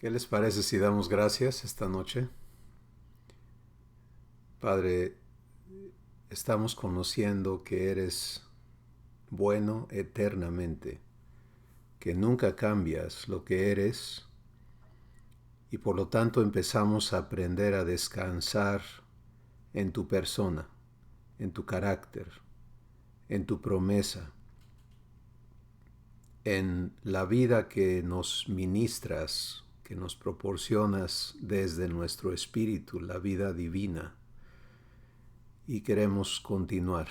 ¿Qué les parece si damos gracias esta noche? Padre, estamos conociendo que eres bueno eternamente, que nunca cambias lo que eres y por lo tanto empezamos a aprender a descansar en tu persona, en tu carácter, en tu promesa, en la vida que nos ministras, que nos proporcionas desde nuestro espíritu, la vida divina. Y queremos continuar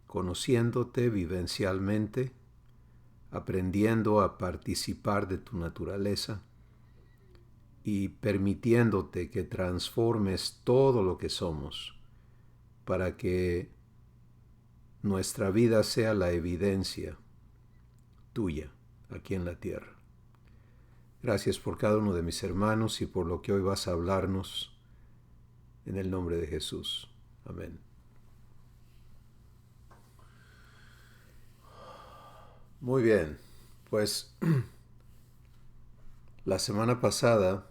conociéndote vivencialmente, aprendiendo a participar de tu naturaleza y permitiéndote que transformes todo lo que somos para que nuestra vida sea la evidencia tuya aquí en la tierra. Gracias por cada uno de mis hermanos y por lo que hoy vas a hablarnos en el nombre de Jesús. Amén. Muy bien, pues la semana pasada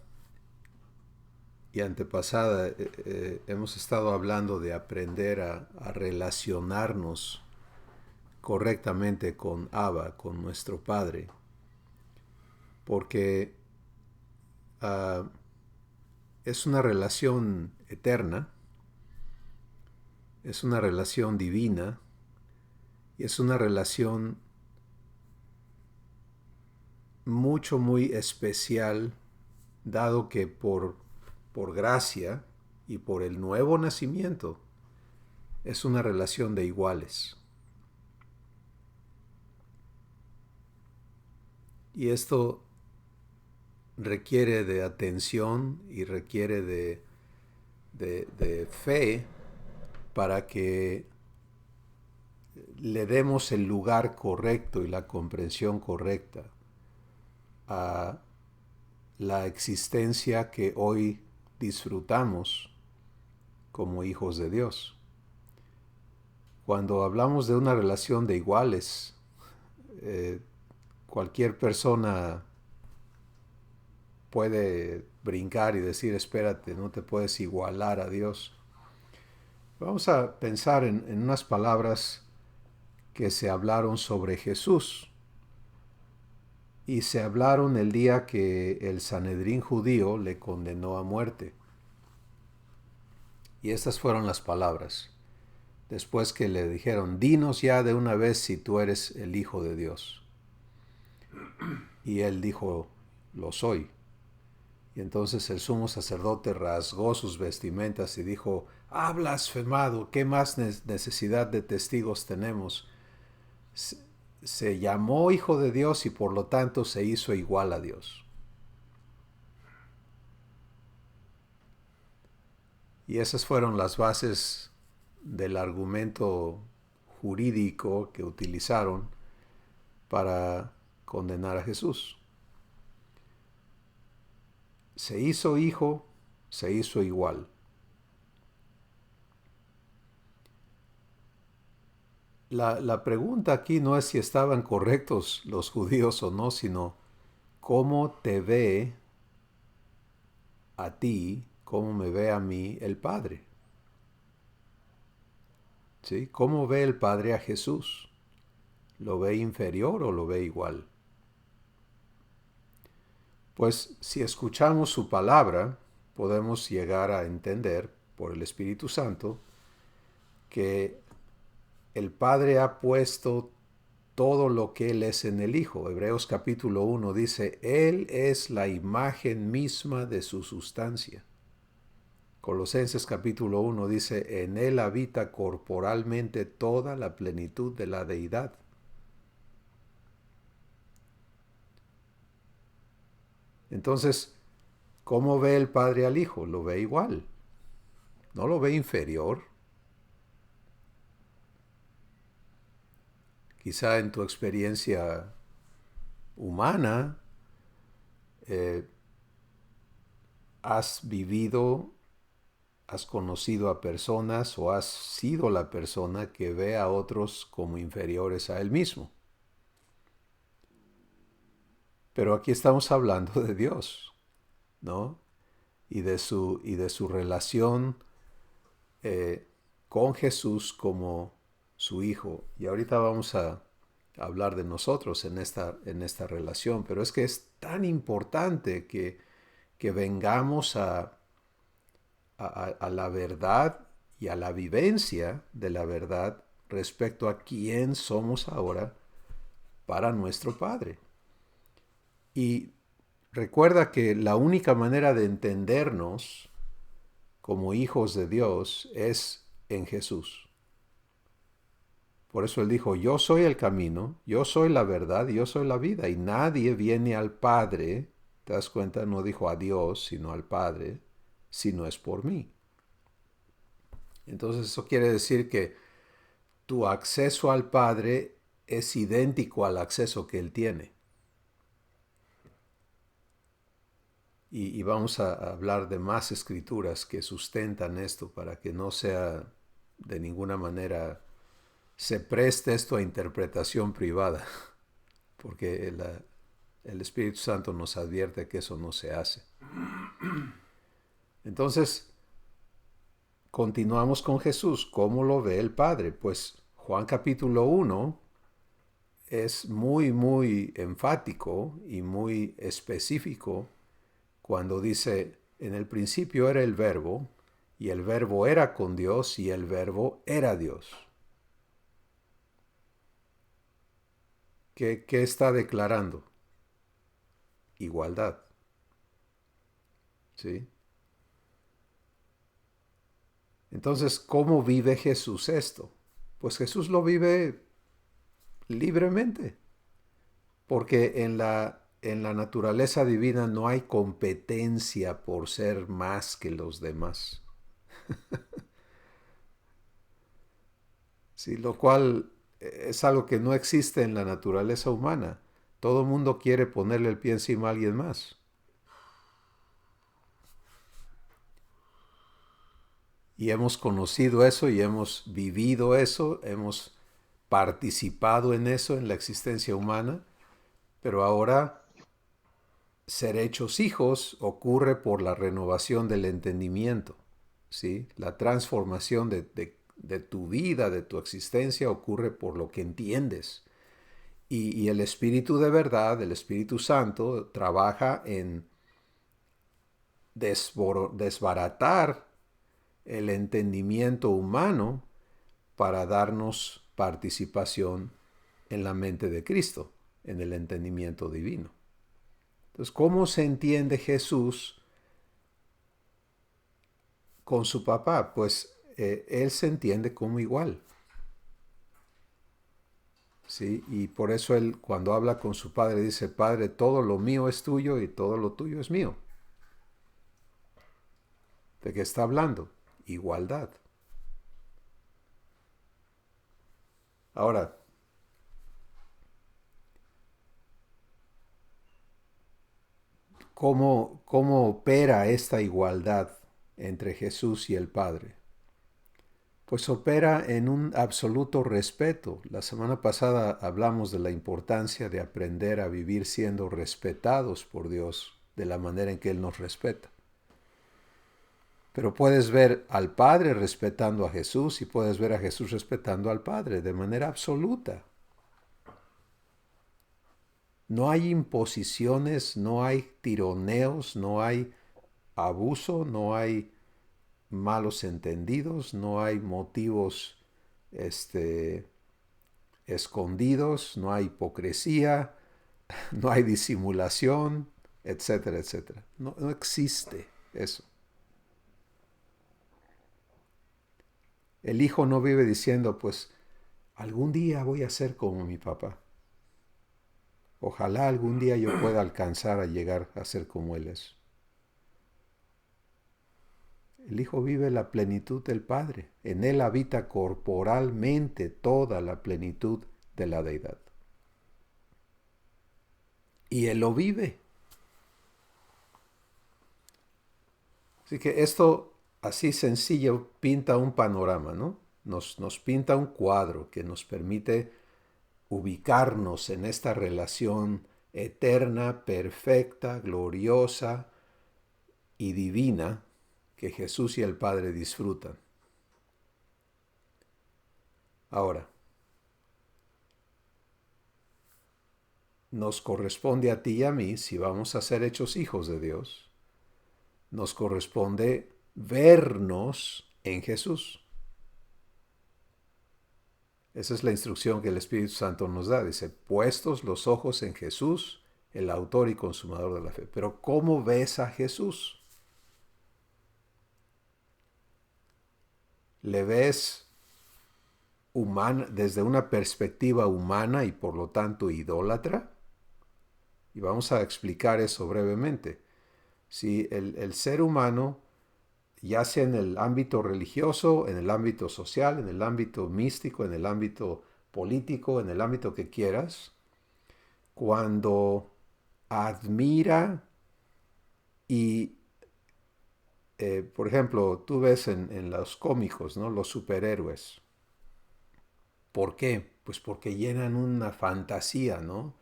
y antepasada hemos estado hablando de aprender a relacionarnos correctamente con Abba, con nuestro Padre, porque uh, es una relación eterna, es una relación divina y es una relación muy especial, dado que por gracia y por el nuevo nacimiento es una relación de iguales. Y esto requiere de atención y requiere de fe para que le demos el lugar correcto y la comprensión correcta a la existencia que hoy disfrutamos como hijos de Dios. Cuando hablamos de una relación de iguales, cualquier persona puede brincar y decir, espérate, no te puedes igualar a Dios. Vamos a pensar en unas palabras que se hablaron sobre Jesús y se hablaron el día que el Sanedrín judío le condenó a muerte. Y estas fueron las palabras, después que le dijeron, dinos ya de una vez si tú eres el Hijo de Dios. Y él dijo, lo soy. Y entonces el sumo sacerdote rasgó sus vestimentas y dijo, ¡ah, blasfemado! ¿Qué más necesidad de testigos tenemos? Se llamó Hijo de Dios y por lo tanto se hizo igual a Dios. Y esas fueron las bases del argumento jurídico que utilizaron para condenar a Jesús. Se hizo hijo, se hizo igual. La pregunta aquí no es si estaban correctos los judíos o no, sino cómo te ve a ti, cómo me ve a mí el Padre. ¿Sí? ¿Cómo ve el Padre a Jesús? ¿Lo ve inferior o lo ve igual? Pues si escuchamos su palabra, podemos llegar a entender por el Espíritu Santo que el Padre ha puesto todo lo que Él es en el Hijo. Hebreos capítulo 1 dice, Él es la imagen misma de su sustancia. Colosenses capítulo 1 dice, en Él habita corporalmente toda la plenitud de la deidad. Entonces, ¿cómo ve el Padre al Hijo? Lo ve igual. No lo ve inferior. Quizá en tu experiencia humana has vivido, has conocido a personas o has sido la persona que ve a otros como inferiores a él mismo. Pero aquí estamos hablando de Dios, ¿no? Y de su relación eh, con Jesús como su Hijo. Y ahorita vamos a hablar de nosotros en esta relación, pero es que es tan importante que vengamos a la verdad y a la vivencia de la verdad respecto a quién somos ahora para nuestro Padre. Y recuerda que la única manera de entendernos como hijos de Dios es en Jesús. Por eso Él dijo, yo soy el camino, yo soy la verdad, yo soy la vida, y nadie viene al Padre, ¿te das cuenta? No dijo a Dios, sino al Padre, si no es por mí. Entonces eso quiere decir que tu acceso al Padre es idéntico al acceso que Él tiene. Y vamos a hablar de más escrituras que sustentan esto para que no sea de ninguna manera se preste esto a interpretación privada, porque el Espíritu Santo nos advierte que eso no se hace. Entonces, continuamos con Jesús. ¿Cómo lo ve el Padre? Pues Juan capítulo 1 es muy, muy enfático y muy específico cuando dice, en el principio era el Verbo, y el Verbo era con Dios, y el Verbo era Dios. ¿Qué está declarando? Igualdad. ¿Sí? Entonces, ¿cómo vive Jesús esto? Pues Jesús lo vive libremente, porque en la naturaleza divina no hay competencia por ser más que los demás. ¿Sí? Lo cual es algo que no existe en la naturaleza humana. Todo el mundo quiere ponerle el pie encima a alguien más. Y hemos conocido eso y hemos vivido eso, hemos participado en eso en la existencia humana, pero ahora ser hechos hijos ocurre por la renovación del entendimiento, ¿sí? La transformación de tu vida, de tu existencia, ocurre por lo que entiendes. Y el Espíritu de verdad, el Espíritu Santo, trabaja en desbaratar el entendimiento humano para darnos participación en la mente de Cristo, en el entendimiento divino. Entonces, ¿cómo se entiende Jesús con su papá? Pues él se entiende como igual. ¿Sí? Y por eso él cuando habla con su padre dice, Padre, todo lo mío es tuyo y todo lo tuyo es mío. ¿De qué está hablando? Igualdad. Ahora, ¿cómo opera esta igualdad entre Jesús y el Padre? Pues opera en un absoluto respeto. La semana pasada hablamos de la importancia de aprender a vivir siendo respetados por Dios de la manera en que Él nos respeta. Pero puedes ver al Padre respetando a Jesús y puedes ver a Jesús respetando al Padre de manera absoluta. No hay imposiciones, no hay tironeos, no hay abuso, no hay malos entendidos, no hay motivos escondidos, no hay hipocresía, no hay disimulación, etcétera, etcétera. No existe eso. El hijo no vive diciendo, pues, algún día voy a ser como mi papá. Ojalá algún día yo pueda alcanzar a llegar a ser como él es. El Hijo vive la plenitud del Padre. En Él habita corporalmente toda la plenitud de la deidad. Y Él lo vive. Así que esto, así sencillo, pinta un panorama, ¿no? Nos pinta un cuadro que nos permite ubicarnos en esta relación eterna, perfecta, gloriosa y divina que Jesús y el Padre disfrutan. Ahora, nos corresponde a ti y a mí, si vamos a ser hechos hijos de Dios, nos corresponde vernos en Jesús. Esa es la instrucción que el Espíritu Santo nos da. Dice, puestos los ojos en Jesús, el autor y consumador de la fe. Pero ¿cómo ves a Jesús? ¿Le ves desde una perspectiva humana y por lo tanto idólatra? Y vamos a explicar eso brevemente. Si el ser humano, ya sea en el ámbito religioso, en el ámbito social, en el ámbito místico, en el ámbito político, en el ámbito que quieras, cuando admira y, por ejemplo, tú ves en los cómicos, ¿no? Los superhéroes. ¿Por qué? Pues porque llenan una fantasía, ¿no?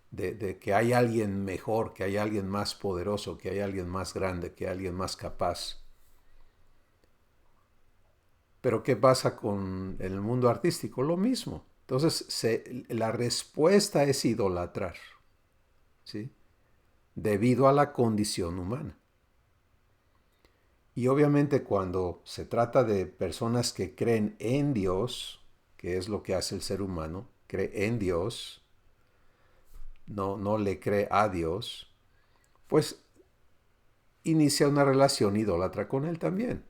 De que hay alguien mejor, que hay alguien más poderoso, que hay alguien más grande, que hay alguien más capaz. Pero ¿qué pasa en el mundo artístico? Lo mismo. Entonces, la respuesta es idolatrar, ¿sí? Debido a la condición humana. Y obviamente cuando se trata de personas que creen en Dios, que es lo que hace el ser humano, cree en Dios, no le cree a Dios, pues inicia una relación idólatra con Él también.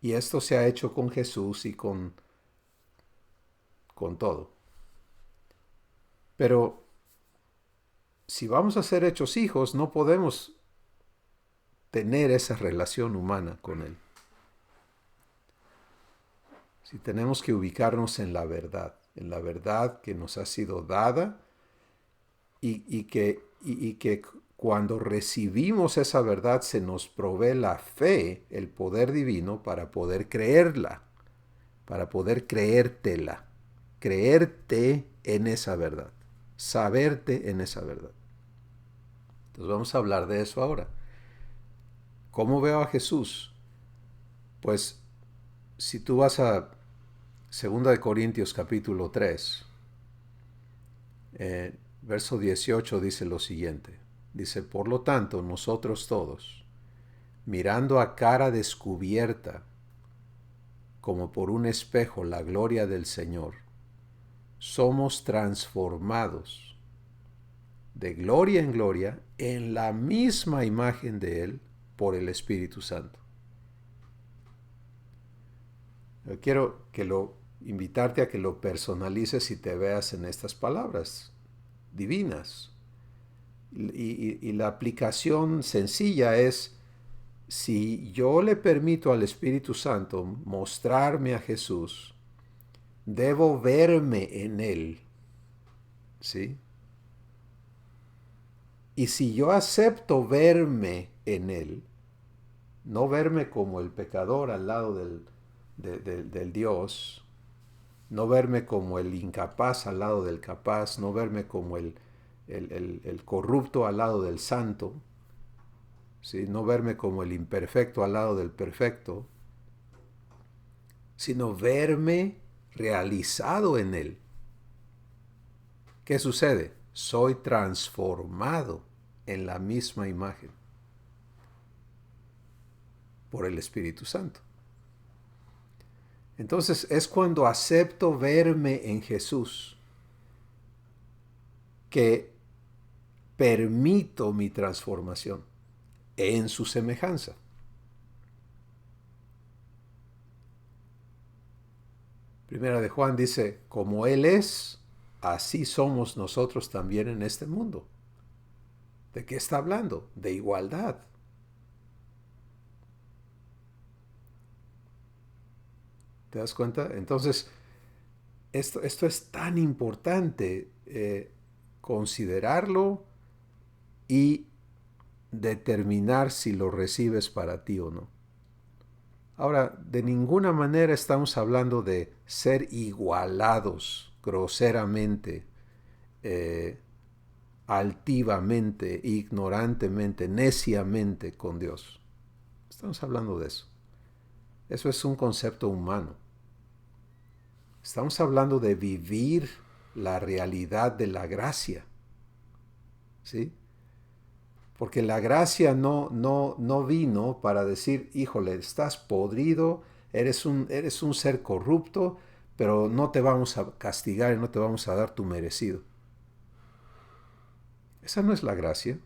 Y esto se ha hecho con Jesús y con todo. Pero si vamos a ser hechos hijos, no podemos tener esa relación humana con Él. Si tenemos que ubicarnos en la verdad que nos ha sido dada y que cuando recibimos esa verdad se nos provee la fe, el poder divino para poder creerla, para poder creértela, creerte en esa verdad, saberte en esa verdad. Entonces vamos a hablar de eso ahora. ¿Cómo veo a Jesús? Pues si tú vas a 2 Corintios capítulo 3, verso 18 dice lo siguiente. Dice, por lo tanto, nosotros todos, mirando a cara descubierta, como por un espejo, la gloria del Señor, somos transformados de gloria en gloria en la misma imagen de Él por el Espíritu Santo. Yo quiero invitarte a que lo personalices y te veas en estas palabras divinas. Y la aplicación sencilla es, si yo le permito al Espíritu Santo mostrarme a Jesús, debo verme en Él, ¿sí? Y si yo acepto verme en Él, no verme como el pecador al lado del Dios, no verme como el incapaz al lado del capaz, no verme como el corrupto al lado del santo, ¿sí? No verme como el imperfecto al lado del perfecto, sino verme realizado en Él. ¿Qué sucede? Soy transformado en la misma imagen por el Espíritu Santo. Entonces es cuando acepto verme en Jesús que permito mi transformación en su semejanza. Primera de Juan dice, como Él es, así somos nosotros también en este mundo. ¿De qué está hablando? De igualdad. ¿Te das cuenta? Entonces, esto es tan importante considerarlo y determinar si lo recibes para ti o no. Ahora, de ninguna manera estamos hablando de ser igualados groseramente altivamente, ignorantemente, neciamente con Dios. Estamos hablando de eso. Eso es un concepto humano. Estamos hablando de vivir la realidad de la gracia. ¿Sí? Porque la gracia no vino para decir, híjole, estás podrido, eres un ser corrupto, pero no te vamos a castigar y no te vamos a dar tu merecido. Esa no es la gracia.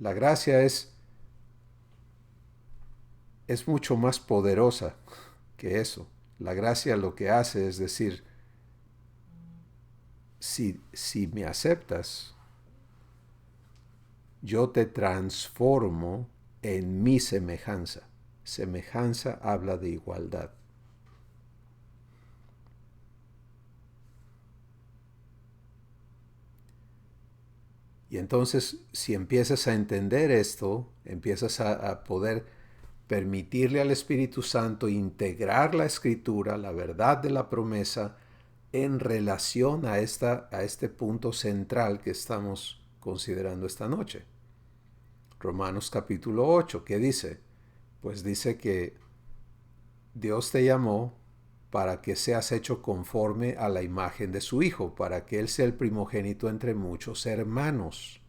La gracia es mucho más poderosa que eso. La gracia lo que hace es decir, si me aceptas, yo te transformo en mi semejanza. Semejanza habla de igualdad. Y entonces, si empiezas a entender esto, empiezas a poder permitirle al Espíritu Santo integrar la Escritura, la verdad de la promesa, en relación a este punto central que estamos considerando esta noche. Romanos capítulo 8, ¿qué dice? Pues dice que Dios te llamó para que seas hecho conforme a la imagen de su Hijo, para que Él sea el primogénito entre muchos hermanos.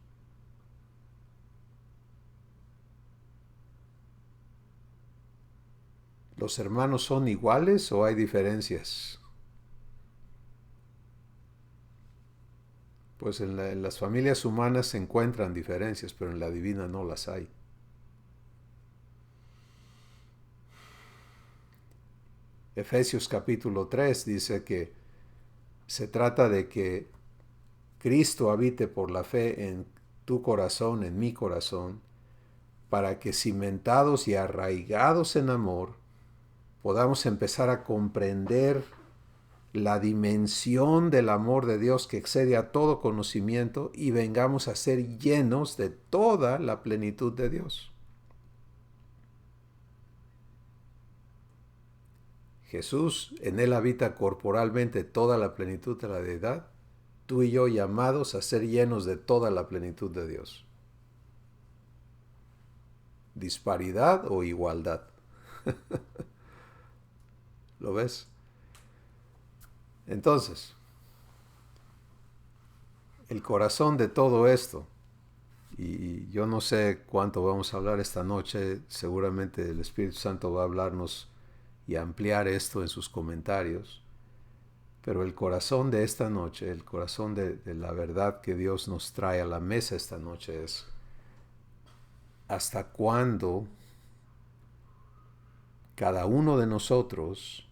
¿Los hermanos son iguales o hay diferencias? Pues en las familias humanas se encuentran diferencias, pero en la divina no las hay. Efesios capítulo 3 dice que se trata de que Cristo habite por la fe en tu corazón, en mi corazón, para que cimentados y arraigados en amor, podamos empezar a comprender la dimensión del amor de Dios que excede a todo conocimiento y vengamos a ser llenos de toda la plenitud de Dios. Jesús, en Él habita corporalmente toda la plenitud de la deidad, tú y yo llamados a ser llenos de toda la plenitud de Dios. ¿Disparidad o igualdad? ¿Lo ves? Entonces, el corazón de todo esto, y yo no sé cuánto vamos a hablar esta noche, seguramente el Espíritu Santo va a hablarnos y ampliar esto en sus comentarios, pero el corazón de esta noche, el corazón de la verdad que Dios nos trae a la mesa esta noche es, ¿hasta cuándo cada uno de nosotros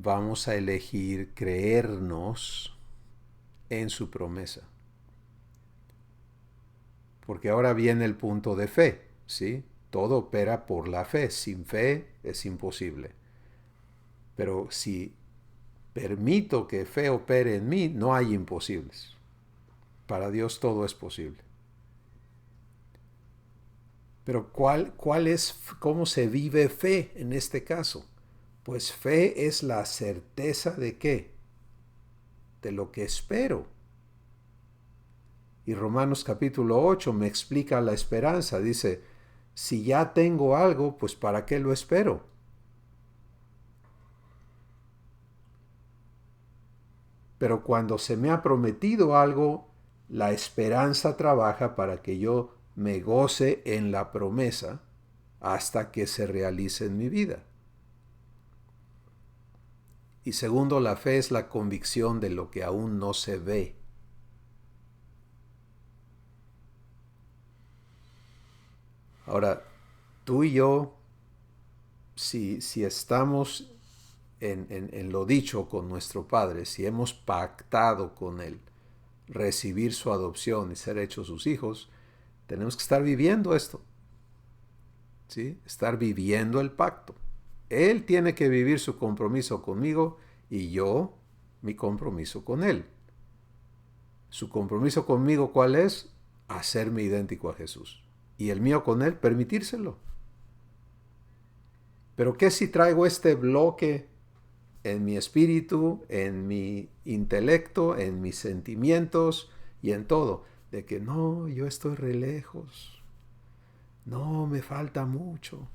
vamos a elegir creernos en su promesa? Porque ahora viene el punto de fe, ¿sí? Todo opera por la fe. Sin fe es imposible. Pero si permito que fe opere en mí, no hay imposibles. Para Dios todo es posible. Pero ¿cómo se vive fe en este caso? Pues fe es la certeza de ¿qué? De lo que espero. Y Romanos capítulo 8 me explica la esperanza. Dice, si ya tengo algo, pues ¿para qué lo espero? Pero cuando se me ha prometido algo, la esperanza trabaja para que yo me goce en la promesa hasta que se realice en mi vida. Y segundo, la fe es la convicción de lo que aún no se ve. Ahora, tú y yo, si estamos en lo dicho con nuestro Padre, si hemos pactado con Él recibir su adopción y ser hechos sus hijos, tenemos que estar viviendo esto, ¿sí? Estar viviendo el pacto. Él tiene que vivir su compromiso conmigo y yo mi compromiso con Él. Su compromiso conmigo, ¿cuál es? Hacerme idéntico a Jesús. Y el mío con Él, permitírselo. Pero ¿qué si traigo este bloque en mi espíritu, en mi intelecto, en mis sentimientos, y en todo, de que no, yo estoy re lejos, no, me falta mucho,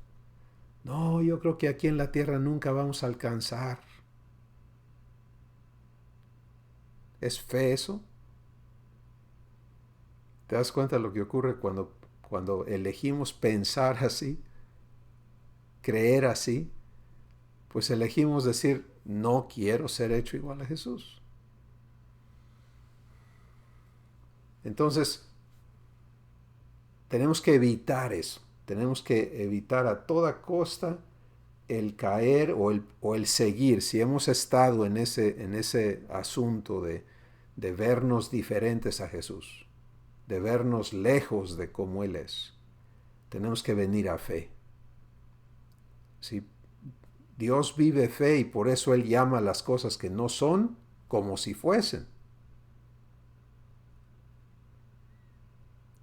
no, yo creo que aquí en la tierra nunca vamos a alcanzar. ¿Es fe eso? ¿Te das cuenta de lo que ocurre cuando elegimos pensar así, creer así? Pues elegimos decir, no quiero ser hecho igual a Jesús. Entonces, tenemos que evitar eso. Tenemos que evitar a toda costa el caer o el seguir. Si hemos estado en ese asunto de vernos diferentes a Jesús, de vernos lejos de cómo Él es, tenemos que venir a fe. ¿Sí? Dios vive fe y por eso Él llama las cosas que no son como si fuesen.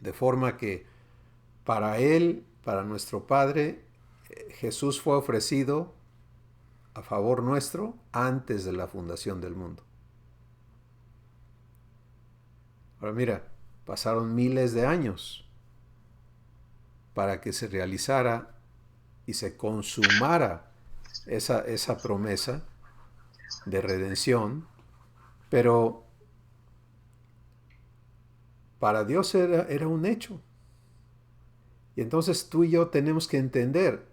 De forma que para Él, para nuestro Padre, Jesús fue ofrecido a favor nuestro antes de la fundación del mundo. Ahora mira, pasaron miles de años para que se realizara y se consumara esa promesa de redención, pero para Dios era un hecho. Y entonces tú y yo tenemos que entender,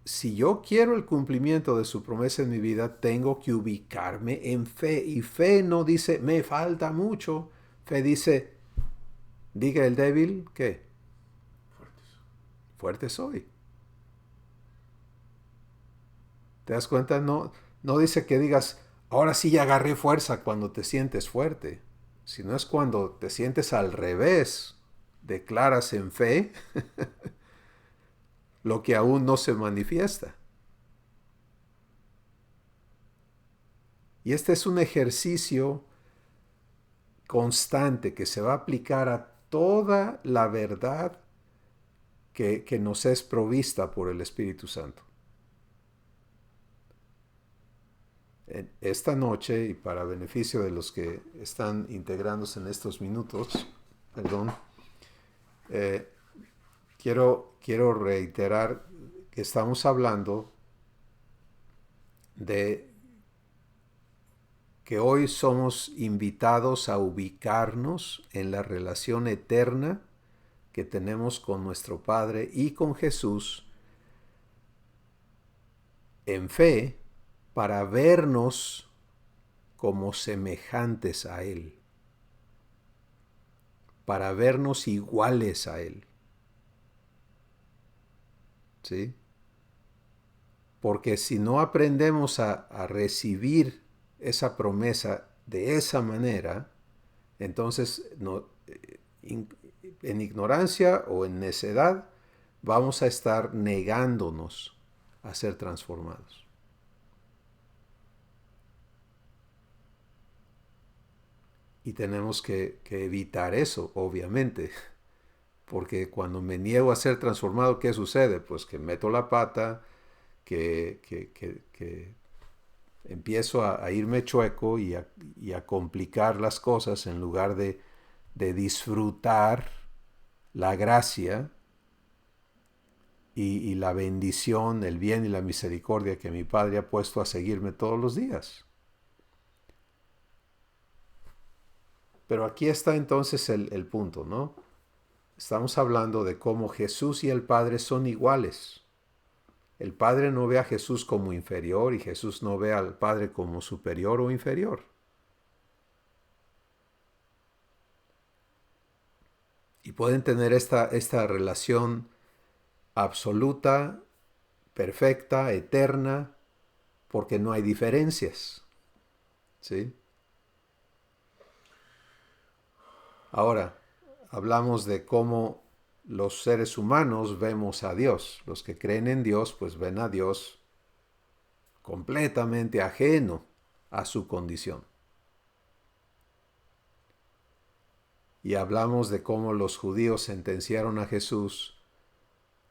si yo quiero el cumplimiento de su promesa en mi vida, tengo que ubicarme en fe. Y fe no dice, me falta mucho. Fe dice, diga el débil, ¿qué? Fuerte soy. ¿Te das cuenta? No dice que digas, ahora sí ya agarré fuerza cuando te sientes fuerte. Sino es cuando te sientes al revés, declaras en fe lo que aún no se manifiesta. Y este es un ejercicio constante que se va a aplicar a toda la verdad que nos es provista por el Espíritu Santo. Esta noche, y para beneficio de los que están integrándose en estos minutos, perdón, quiero reiterar que estamos hablando de que hoy somos invitados a ubicarnos en la relación eterna que tenemos con nuestro Padre y con Jesús en fe para vernos como semejantes a Él, para vernos iguales a Él. ¿Sí? Porque si no aprendemos a recibir esa promesa de esa manera, entonces en ignorancia o en necedad vamos a estar negándonos a ser transformados. Y tenemos que evitar eso, obviamente, porque cuando me niego a ser transformado, ¿qué sucede? Pues que meto la pata, que empiezo a irme chueco y a complicar las cosas en lugar de disfrutar la gracia y la bendición, el bien y la misericordia que mi Padre ha puesto a seguirme todos los días. Pero aquí está entonces el punto, ¿no? Estamos hablando de cómo Jesús y el Padre son iguales. El Padre no ve a Jesús como inferior y Jesús no ve al Padre como superior o inferior. Y pueden tener esta relación absoluta, perfecta, eterna, porque no hay diferencias. ¿Sí? Ahora, hablamos de cómo los seres humanos vemos a Dios. Los que creen en Dios, pues ven a Dios completamente ajeno a su condición. Y hablamos de cómo los judíos sentenciaron a Jesús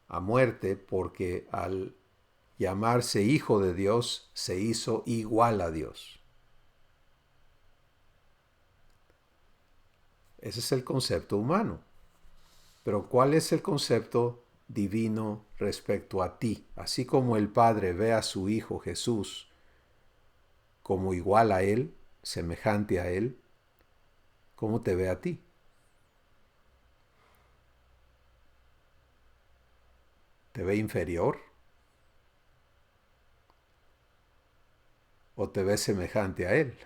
a muerte porque al llamarse hijo de Dios se hizo igual a Dios. Ese es el concepto humano. Pero ¿cuál es el concepto divino respecto a ti? Así como el Padre ve a su Hijo Jesús como igual a Él, semejante a Él, ¿cómo te ve a ti? ¿Te ve inferior? ¿O te ve semejante a Él?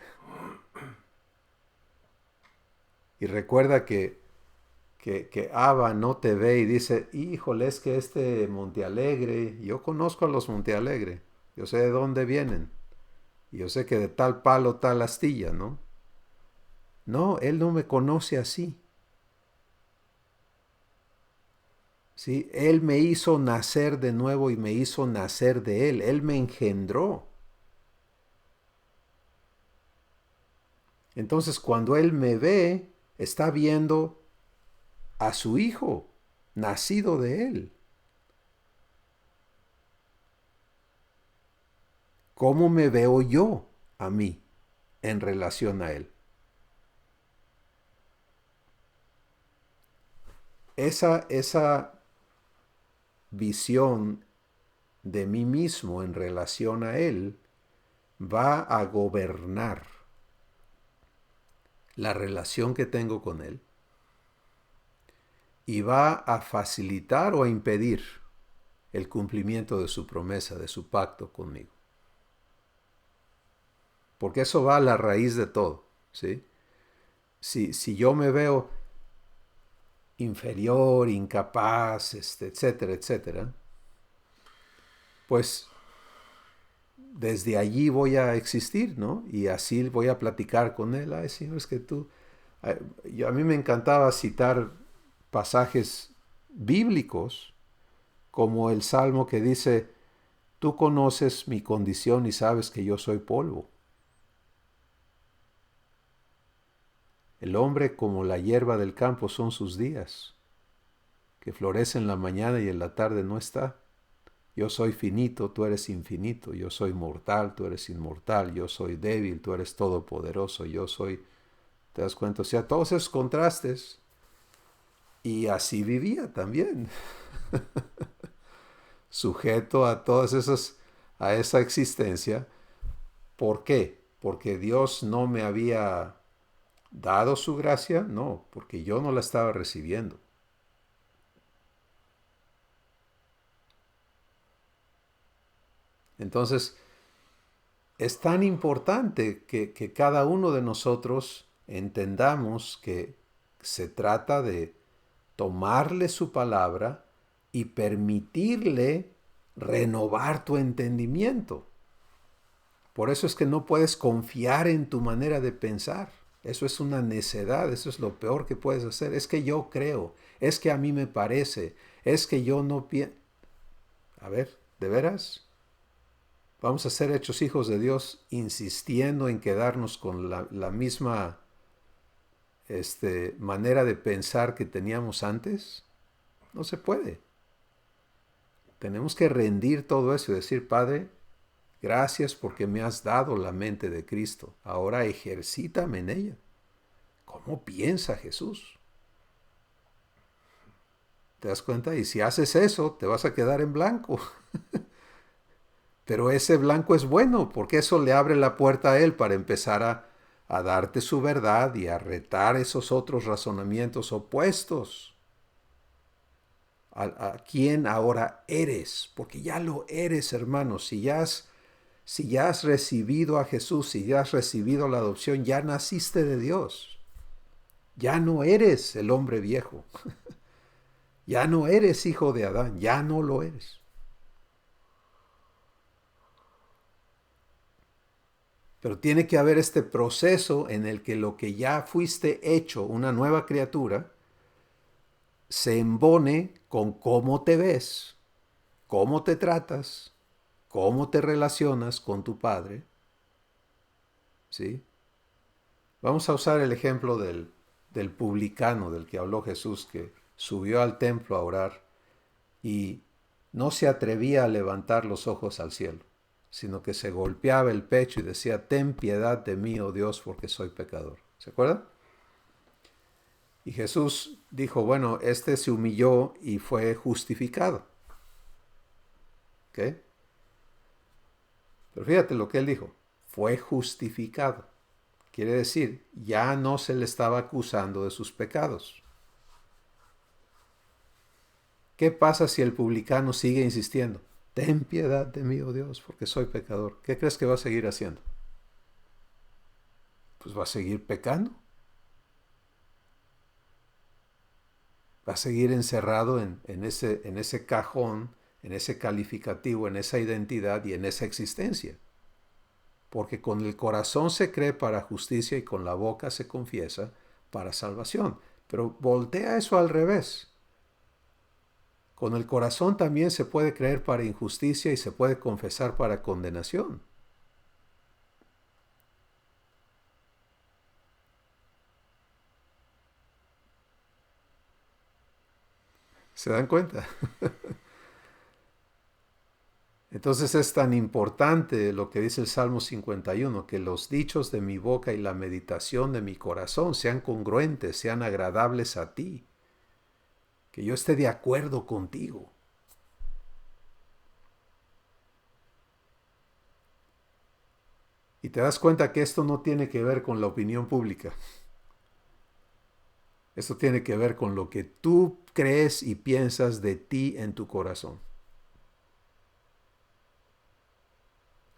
Y recuerda que Abba no te ve y dice, híjole, es que este Montealegre, yo conozco a los Montealegre, yo sé de dónde vienen, y yo sé que de tal palo, tal astilla, ¿no? No, Él no me conoce así. ¿Sí? Él me hizo nacer de nuevo y me hizo nacer de Él. Él me engendró. Entonces, cuando Él me ve, está viendo a su Hijo, nacido de Él. ¿Cómo me veo yo a mí en relación a Él? Esa visión de mí mismo en relación a Él va a gobernar la relación que tengo con Él y va a facilitar o a impedir el cumplimiento de su promesa, de su pacto conmigo. Porque eso va a la raíz de todo, ¿sí? Si yo me veo inferior, incapaz, etcétera, etcétera, pues desde allí voy a existir, ¿no? Y así voy a platicar con Él. Ay, Señor, es que tú... a mí me encantaba citar pasajes bíblicos como el Salmo que dice, tú conoces mi condición y sabes que yo soy polvo. El hombre como la hierba del campo son sus días, que florece en la mañana y en la tarde no está. Yo soy finito, tú eres infinito, yo soy mortal, tú eres inmortal, yo soy débil, tú eres todopoderoso, yo soy... ¿Te das cuenta? O sea, todos esos contrastes. Y así vivía también, sujeto a todas esas, a esa existencia. ¿Por qué? Porque Dios no me había dado su gracia, no, porque yo no la estaba recibiendo. Entonces, es tan importante que cada uno de nosotros entendamos que se trata de tomarle su palabra y permitirle renovar tu entendimiento. Por eso es que no puedes confiar en tu manera de pensar. Eso es una necedad, eso es lo peor que puedes hacer. Es que yo creo, es que a mí me parece, es que yo no pienso. A ver, ¿de veras? Vamos a ser hechos hijos de Dios insistiendo en quedarnos con la misma manera de pensar que teníamos antes. No se puede. Tenemos que rendir todo eso y decir, Padre, gracias porque me has dado la mente de Cristo. Ahora ejercítame en ella. ¿Cómo piensa Jesús? ¿Te das cuenta? Y si haces eso, te vas a quedar en blanco. Pero ese blanco es bueno porque eso le abre la puerta a Él para empezar a darte su verdad y a retar esos otros razonamientos opuestos a quién ahora eres. Porque ya lo eres, hermano. Si ya has recibido a Jesús, si ya has recibido la adopción, ya naciste de Dios. Ya no eres el hombre viejo. Ya no eres hijo de Adán, ya no lo eres. Pero tiene que haber este proceso en el que lo que ya fuiste hecho, una nueva criatura, se embone con cómo te ves, cómo te tratas, cómo te relacionas con tu Padre. ¿Sí? Vamos a usar el ejemplo del publicano del que habló Jesús, que subió al templo a orar y no se atrevía a levantar los ojos al cielo, sino que se golpeaba el pecho y decía, ten piedad de mí, oh Dios, porque soy pecador. ¿Se acuerdan? Y Jesús dijo, bueno, este se humilló y fue justificado. ¿Ok? Pero fíjate lo que él dijo, fue justificado. Quiere decir, ya no se le estaba acusando de sus pecados. ¿Qué pasa si el publicano sigue insistiendo? Ten piedad de mí, oh Dios, porque soy pecador. ¿Qué crees que va a seguir haciendo? Pues va a seguir pecando. Va a seguir encerrado en ese cajón, en ese calificativo, en esa identidad y en esa existencia. Porque con el corazón se cree para justicia y con la boca se confiesa para salvación. Pero voltea eso al revés. Con el corazón también se puede creer para injusticia y se puede confesar para condenación. ¿Se dan cuenta? Entonces es tan importante lo que dice el Salmo 51, que los dichos de mi boca y la meditación de mi corazón sean congruentes, sean agradables a ti, que yo esté de acuerdo contigo. Y te das cuenta que esto no tiene que ver con la opinión pública. Esto tiene que ver con lo que tú crees y piensas de ti en tu corazón.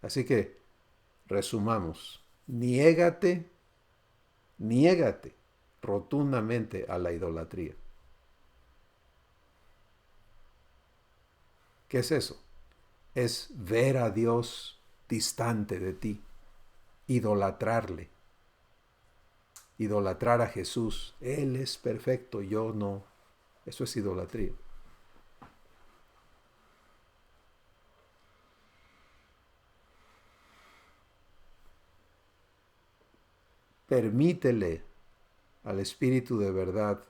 Así que, resumamos, niégate rotundamente a la idolatría. ¿Qué es eso? Es ver a Dios distante de ti, idolatrarle, idolatrar a Jesús. Él es perfecto, yo no. Eso es idolatría. Permítele al Espíritu de verdad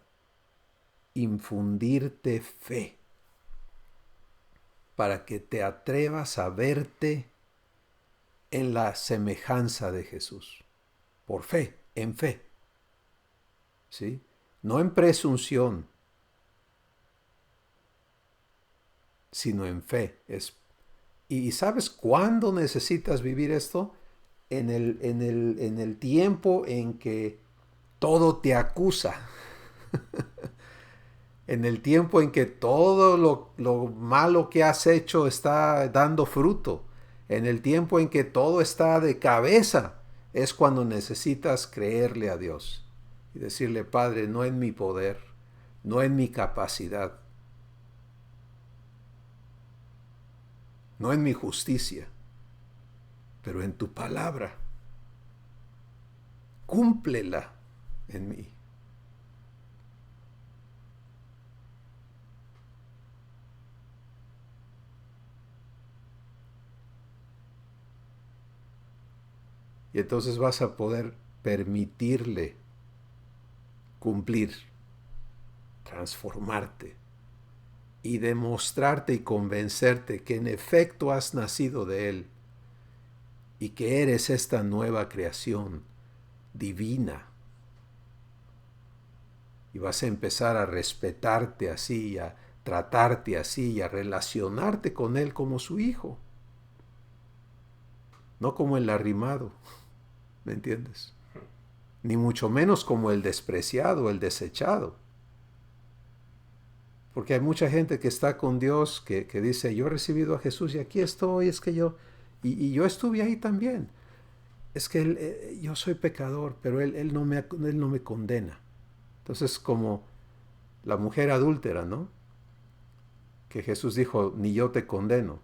infundirte fe para que te atrevas a verte en la semejanza de Jesús. Por fe, en fe. ¿Sí? No en presunción, sino en fe. ¿Y sabes cuándo necesitas vivir esto? En el tiempo en que todo te acusa. En el tiempo en que todo lo malo que has hecho está dando fruto. En el tiempo en que todo está de cabeza. Es cuando necesitas creerle a Dios. Y decirle, Padre, no en mi poder, no en mi capacidad, no en mi justicia, pero en tu palabra. Cúmplela en mí. Y entonces vas a poder permitirle cumplir, transformarte y demostrarte y convencerte que en efecto has nacido de Él y que eres esta nueva creación divina. Y vas a empezar a respetarte así, a tratarte así y a relacionarte con Él como su hijo. No como el arrimado, ¿me entiendes? Ni mucho menos como el despreciado, el desechado. Porque hay mucha gente que está con Dios que dice, yo he recibido a Jesús y aquí estoy, es que yo, y yo estuve ahí también. Es que yo soy pecador, pero él no me condena. Entonces, como la mujer adúltera, ¿no? Que Jesús dijo, ni yo te condeno.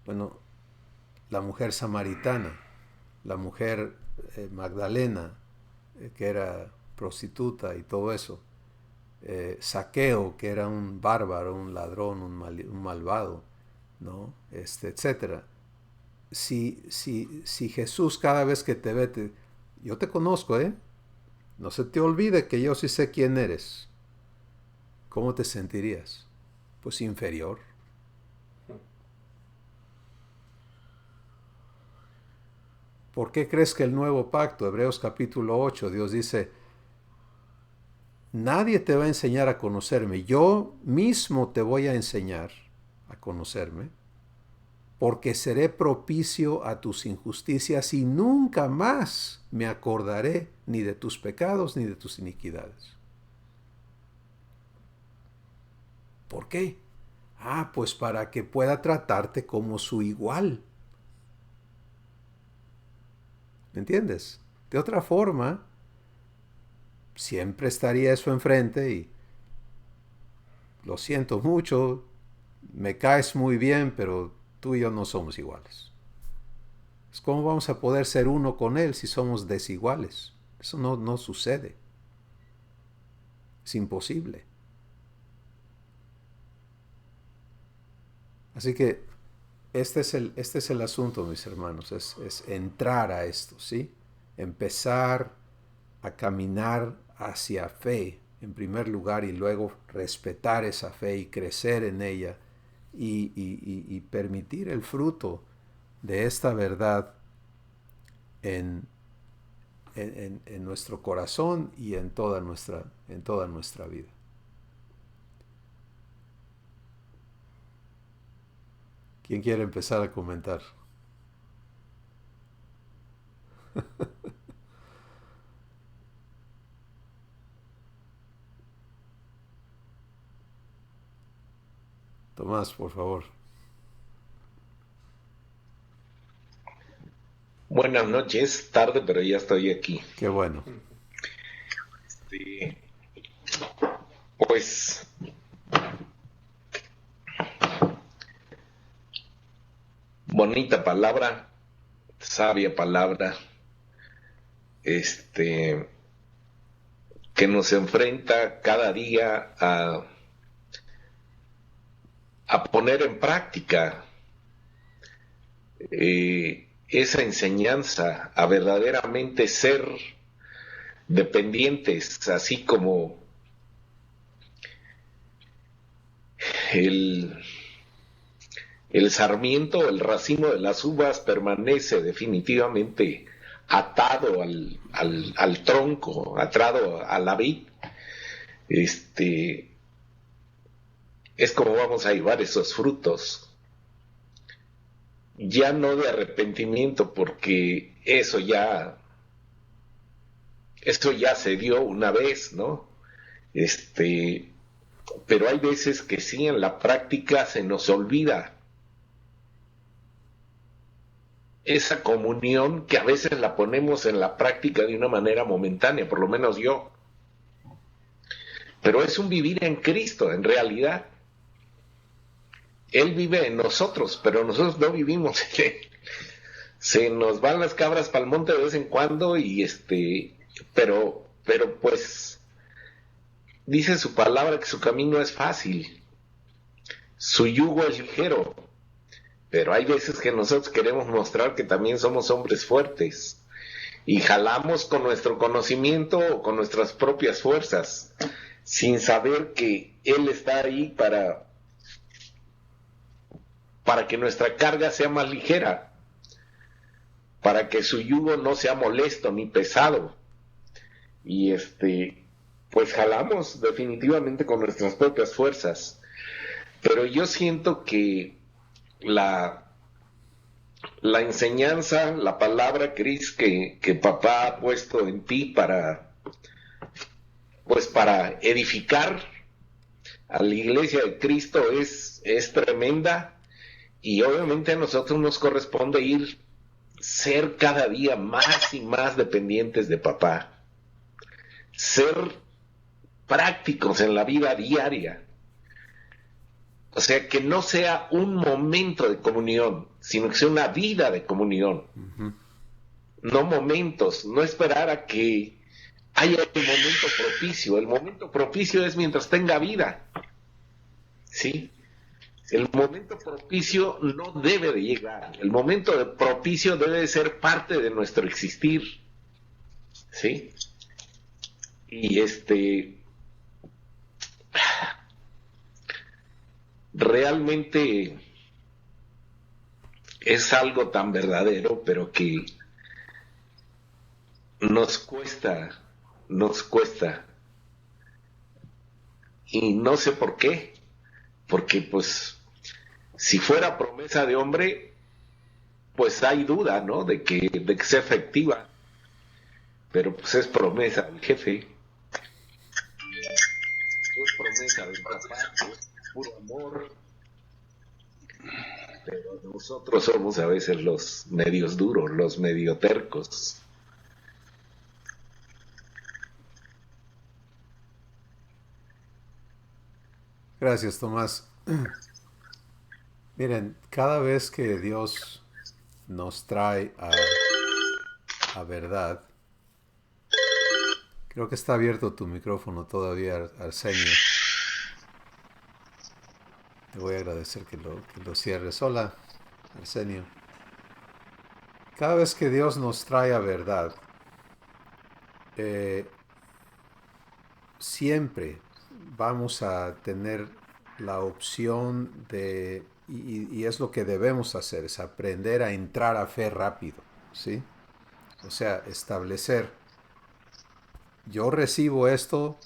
Bueno, la mujer samaritana, la mujer Magdalena, que era prostituta y todo eso, Saqueo, que era un bárbaro, un ladrón, un malvado, ¿no? Etcétera. Si Jesús cada vez que te ve, yo te conozco, ¿eh? No se te olvide que yo sí sé quién eres. ¿Cómo te sentirías? Pues inferior. ¿Por qué crees que el nuevo pacto, Hebreos capítulo 8, Dios dice, nadie te va a enseñar a conocerme, yo mismo te voy a enseñar a conocerme, porque seré propicio a tus injusticias y nunca más me acordaré ni de tus pecados ni de tus iniquidades? ¿Por qué? Pues para que pueda tratarte como su igual. ¿Me entiendes? De otra forma, siempre estaría eso enfrente y lo siento mucho, me caes muy bien, pero tú y yo no somos iguales. ¿Cómo vamos a poder ser uno con Él si somos desiguales? Eso no sucede. Es imposible. Así que este es el asunto, mis hermanos, es entrar a esto, ¿sí? Empezar a caminar hacia fe en primer lugar y luego respetar esa fe y crecer en ella y permitir el fruto de esta verdad en nuestro corazón y en toda nuestra vida. ¿Quién quiere empezar a comentar? Tomás, por favor. Buenas noches, tarde, pero ya estoy aquí. Qué bueno. Sí. Pues bonita palabra, sabia palabra, que nos enfrenta cada día a poner en práctica esa enseñanza, a verdaderamente ser dependientes, así como el sarmiento, el racimo de las uvas permanece definitivamente atado al tronco, atado a la vid. Es como vamos a llevar esos frutos. Ya no de arrepentimiento, porque eso ya se dio una vez, ¿no? Pero hay veces que sí, en la práctica se nos olvida esa comunión que a veces la ponemos en la práctica de una manera momentánea, por lo menos yo. Pero es un vivir en Cristo, en realidad. Él vive en nosotros, pero nosotros no vivimos en Él. Se nos van las cabras para el monte de vez en cuando pero pues dice su palabra que su camino es fácil, su yugo es ligero. Pero hay veces que nosotros queremos mostrar que también somos hombres fuertes y jalamos con nuestro conocimiento o con nuestras propias fuerzas, sin saber que Él está ahí para que nuestra carga sea más ligera, para que su yugo no sea molesto ni pesado. Y pues jalamos definitivamente con nuestras propias fuerzas. Pero yo siento que la enseñanza, la palabra, Cris, que papá ha puesto en ti para edificar a la iglesia de Cristo es tremenda, y obviamente a nosotros nos corresponde ser cada día más y más dependientes de papá, ser prácticos en la vida diaria. O sea, que no sea un momento de comunión, sino que sea una vida de comunión. Uh-huh. No momentos, no esperar a que haya un momento propicio. El momento propicio es mientras tenga vida. ¿Sí? El momento propicio no debe de llegar. El momento de propicio debe de ser parte de nuestro existir. ¿Sí? Y realmente es algo tan verdadero, pero que nos cuesta, nos cuesta. Y no sé por qué, porque pues si fuera promesa de hombre, pues hay duda, ¿no? De que sea efectiva, pero pues es promesa del jefe, es promesa del papá, es puro amor, pero nosotros somos a veces los medios duros, los medio tercos. Gracias, Tomás. Miren, cada vez que Dios nos trae a verdad, creo que está abierto tu micrófono todavía, Arsenio. Te voy a agradecer que lo cierres. Hola, Arsenio. Cada vez que Dios nos trae a verdad, eh, siempre vamos a tener la opción de, y es lo que debemos hacer, es aprender a entrar a fe rápido, ¿sí? O sea, establecer, yo recibo esto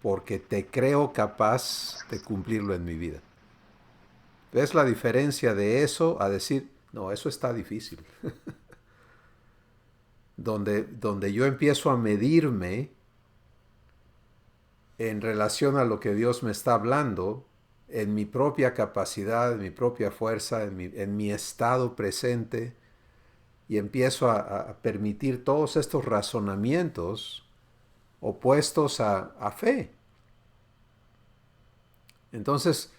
porque te creo capaz de cumplirlo en mi vida. ¿Ves la diferencia de eso a decir, no, eso está difícil? Donde yo empiezo a medirme en relación a lo que Dios me está hablando, en mi propia capacidad, en mi propia fuerza, en mi estado presente, y empiezo a permitir todos estos razonamientos opuestos a fe. Entonces,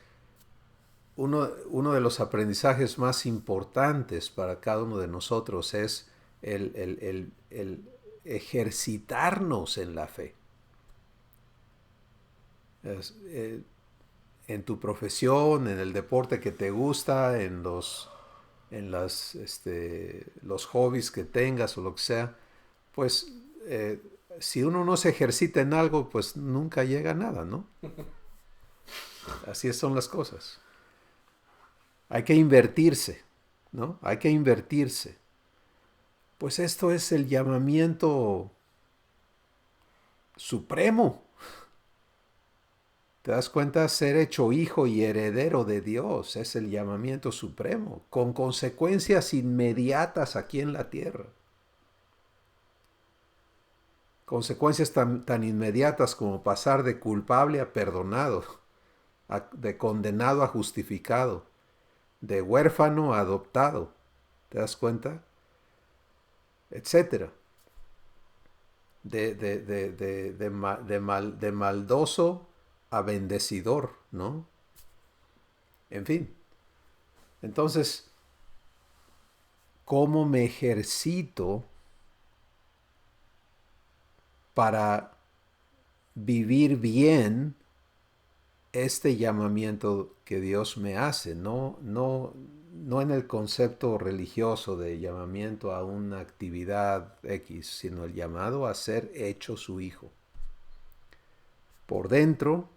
uno de los aprendizajes más importantes para cada uno de nosotros es el ejercitarnos en la fe. Es, en tu profesión, en el deporte que te gusta, los hobbies que tengas o lo que sea, pues si uno no se ejercita en algo, pues nunca llega a nada, ¿no? Así son las cosas. Hay que invertirse, ¿no? Hay que invertirse. Pues esto es el llamamiento supremo. ¿Te das cuenta? Ser hecho hijo y heredero de Dios es el llamamiento supremo, con consecuencias inmediatas aquí en la tierra. Consecuencias tan inmediatas como pasar de culpable a perdonado, de condenado a justificado, de huérfano a adoptado. ¿Te das cuenta? Etcétera. De maldoso a bendecidor, ¿no? En fin. Entonces, ¿cómo me ejercito para vivir bien este llamamiento que Dios me hace? No en el concepto religioso de llamamiento a una actividad X, sino el llamado a ser hecho su hijo. Por dentro,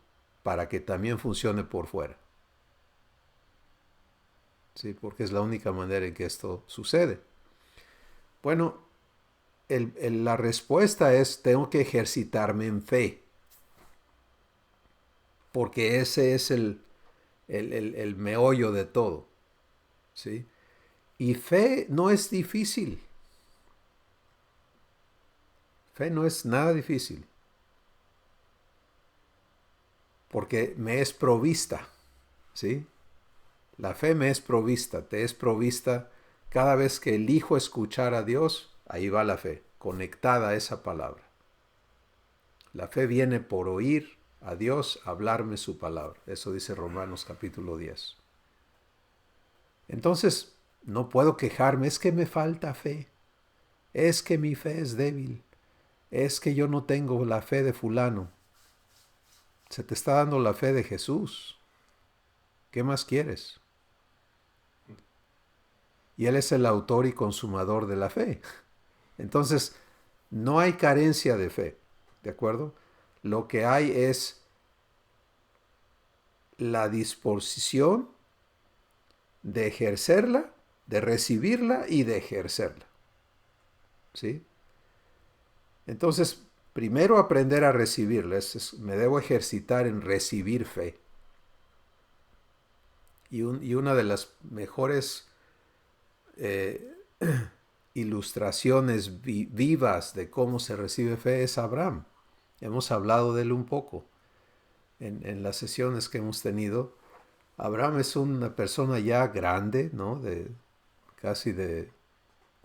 para que también funcione por fuera. ¿Sí? Porque es la única manera en que esto sucede. Bueno, la respuesta es, tengo que ejercitarme en fe. Porque ese es el meollo de todo. ¿Sí? Y fe no es difícil. Fe no es nada difícil. Porque me es provista. ¿Sí? La fe me es provista, te es provista. Cada vez que elijo escuchar a Dios, ahí va la fe, conectada a esa palabra. La fe viene por oír a Dios hablarme su palabra. Eso dice Romanos capítulo 10. Entonces, no puedo quejarme, es que me falta fe. Es que mi fe es débil. Es que yo no tengo la fe de fulano. Se te está dando la fe de Jesús. ¿Qué más quieres? Y Él es el autor y consumador de la fe. Entonces, no hay carencia de fe, ¿de acuerdo? Lo que hay es la disposición de ejercerla, de recibirla y de ejercerla. ¿Sí? Entonces, primero aprender a recibirla. Me debo ejercitar en recibir fe. Y una de las mejores eh, ilustraciones vivas de cómo se recibe fe es Abraham. Hemos hablado de él un poco en las sesiones que hemos tenido. Abraham es una persona ya grande, ¿no? Casi de...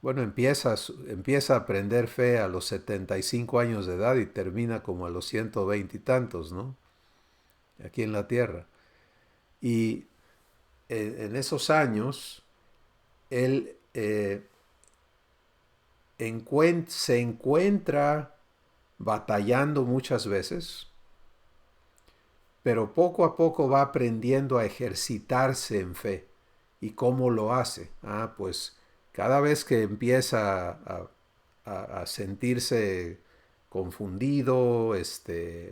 Bueno, empieza a aprender fe a los 75 años de edad y termina como a los 120 y tantos, ¿no? Aquí en la tierra. Y en esos años, él se encuentra batallando muchas veces, pero poco a poco va aprendiendo a ejercitarse en fe. ¿Y cómo lo hace? Pues cada vez que empieza a sentirse confundido,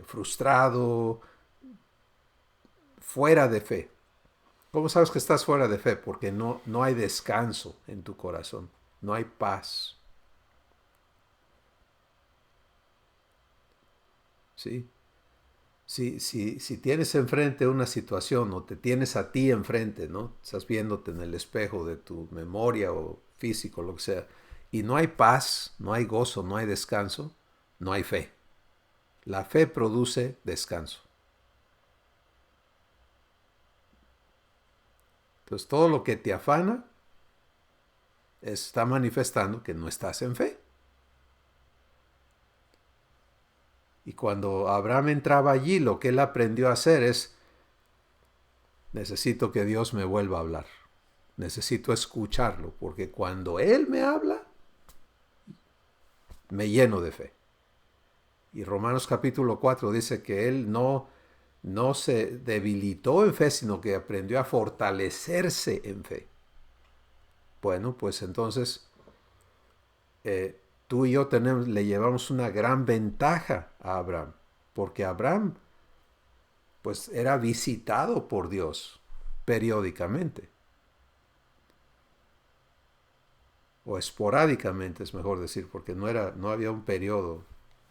frustrado, fuera de fe. ¿Cómo sabes que estás fuera de fe? Porque no hay descanso en tu corazón, no hay paz. ¿Sí? Si tienes enfrente una situación o te tienes a ti enfrente, ¿no? Estás viéndote en el espejo de tu memoria o físico, lo que sea, y no hay paz, no hay gozo, no hay descanso, no hay fe. La fe produce descanso. Entonces todo lo que te afana está manifestando que no estás en fe. Y cuando Abraham entraba allí, lo que él aprendió a hacer es, necesito que Dios me vuelva a hablar. Necesito escucharlo, porque cuando Él me habla, me lleno de fe. Y Romanos capítulo 4 dice que Él no se debilitó en fe, sino que aprendió a fortalecerse en fe. Bueno, pues entonces tú y yo le llevamos una gran ventaja a Abraham, porque Abraham pues era visitado por Dios periódicamente. O esporádicamente es mejor decir, porque no había un periodo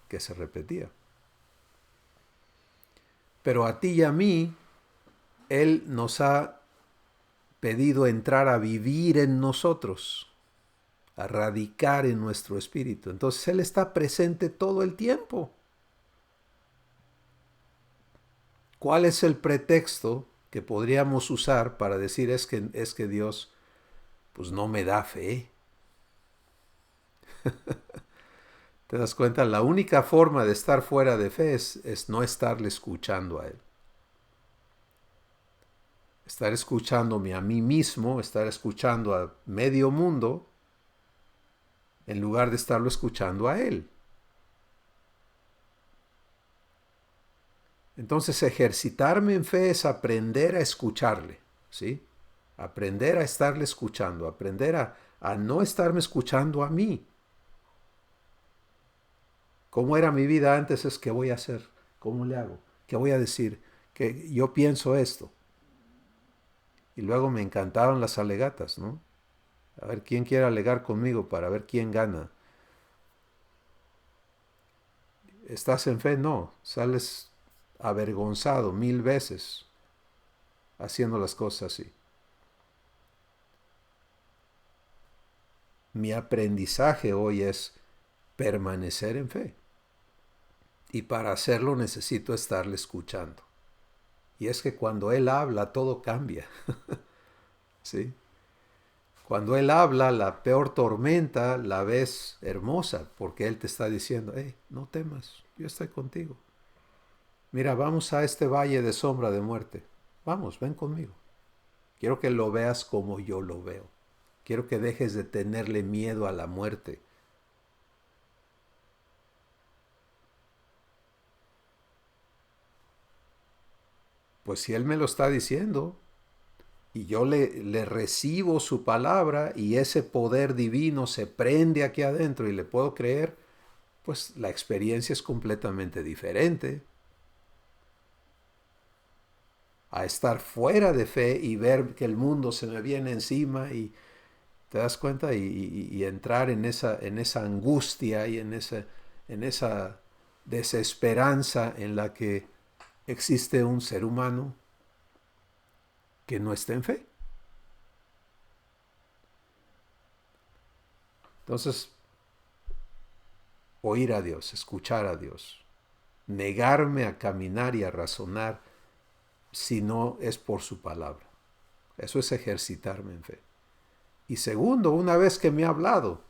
que se repetía. Pero a ti y a mí, Él nos ha pedido entrar a vivir en nosotros, a radicar en nuestro espíritu. Entonces Él está presente todo el tiempo. ¿Cuál es el pretexto que podríamos usar para decir es que Dios pues no me da fe? ¿Te das cuenta? La única forma de estar fuera de fe es no estarle escuchando a Él. Estar escuchándome a mí mismo, estar escuchando a medio mundo, en lugar de estarlo escuchando a Él. Entonces ejercitarme en fe es aprender a escucharle, ¿sí? Aprender a estarle escuchando, aprender a no estarme escuchando a mí. ¿Cómo era mi vida antes? Es qué voy a hacer, cómo le hago, qué voy a decir, que yo pienso esto. Y luego me encantaban las alegatas, ¿no? A ver quién quiere alegar conmigo para ver quién gana. ¿Estás en fe? No, sales avergonzado 1000 veces haciendo las cosas así. Mi aprendizaje hoy es permanecer en fe. Y para hacerlo necesito estarle escuchando. Y es que cuando Él habla, todo cambia. ¿Sí? Cuando Él habla, la peor tormenta la ves hermosa, porque Él te está diciendo, hey, no temas, yo estoy contigo. Mira, vamos a este valle de sombra de muerte. Vamos, ven conmigo. Quiero que lo veas como yo lo veo. Quiero que dejes de tenerle miedo a la muerte. Pues si Él me lo está diciendo y yo le recibo su palabra y ese poder divino se prende aquí adentro y le puedo creer, pues la experiencia es completamente diferente a estar fuera de fe y ver que el mundo se me viene encima y te das cuenta y entrar en esa angustia y en en esa desesperanza en la que existe un ser humano que no está en fe. Entonces, oír a Dios, escuchar a Dios, negarme a caminar y a razonar si no es por su palabra. Eso es ejercitarme en fe. Y segundo, una vez que me ha hablado,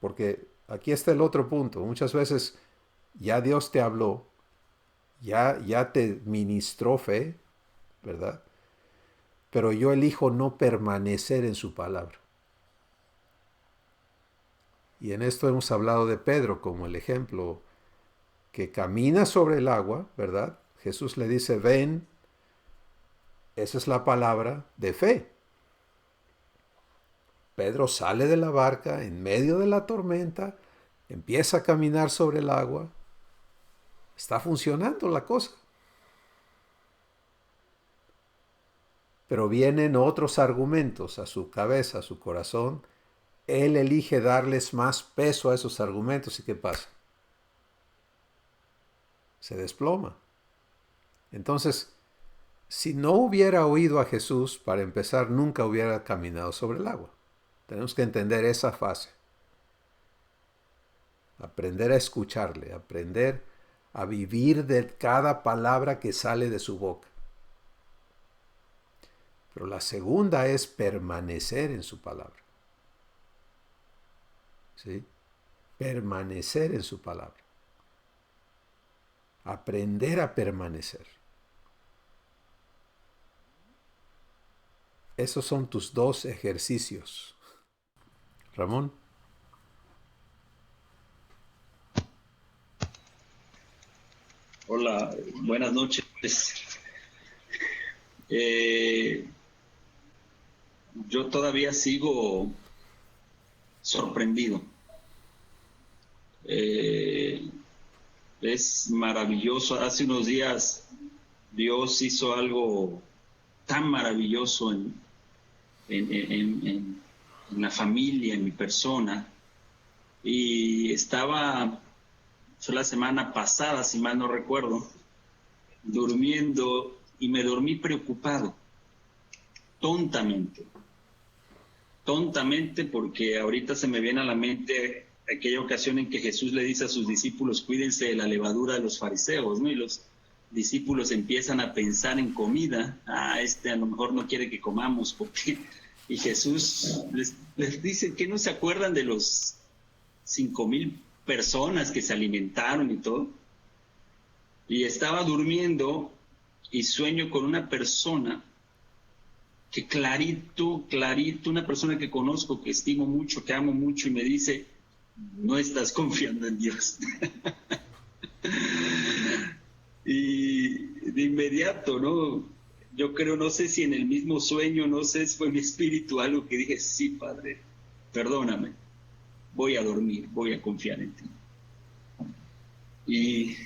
porque aquí está el otro punto, muchas veces ya Dios te habló, ya te ministró fe, ¿verdad? Pero yo elijo no permanecer en su palabra. Y en esto hemos hablado de Pedro como el ejemplo que camina sobre el agua, ¿verdad? Jesús le dice, ven, esa es la palabra de fe. Pedro sale de la barca en medio de la tormenta, empieza a caminar sobre el agua. Está funcionando la cosa. Pero vienen otros argumentos a su cabeza, a su corazón. Él elige darles más peso a esos argumentos. ¿Y qué pasa? Se desploma. Entonces, si no hubiera oído a Jesús, para empezar, nunca hubiera caminado sobre el agua. Tenemos que entender esa fase. Aprender a escucharle, aprender a vivir de cada palabra que sale de su boca. Pero la segunda es permanecer en su palabra. ¿Sí? Permanecer en su palabra. Aprender a permanecer. Esos son tus dos ejercicios. Ramón. Hola, buenas noches. Eh, yo todavía sigo sorprendido. Eh, es maravilloso. Hace unos días Dios hizo algo tan maravilloso en la familia, en mi persona. Y fue la semana pasada, si mal no recuerdo, durmiendo y me dormí preocupado, tontamente, porque ahorita se me viene a la mente aquella ocasión en que Jesús le dice a sus discípulos, cuídense de la levadura de los fariseos, ¿no? Y los discípulos empiezan a pensar en comida, a lo mejor no quiere que comamos, porque... Y Jesús les dice que no se acuerdan de los 5,000 personas que se alimentaron y todo. Y estaba durmiendo y sueño con una persona que clarito, una persona que conozco, que estimo mucho, que amo mucho, y me dice, no estás confiando en Dios. Y de inmediato, ¿no? Yo creo, no sé si en el mismo sueño, no sé si fue mi espíritu algo que dije, sí, Padre, perdóname, voy a dormir, voy a confiar en ti. Y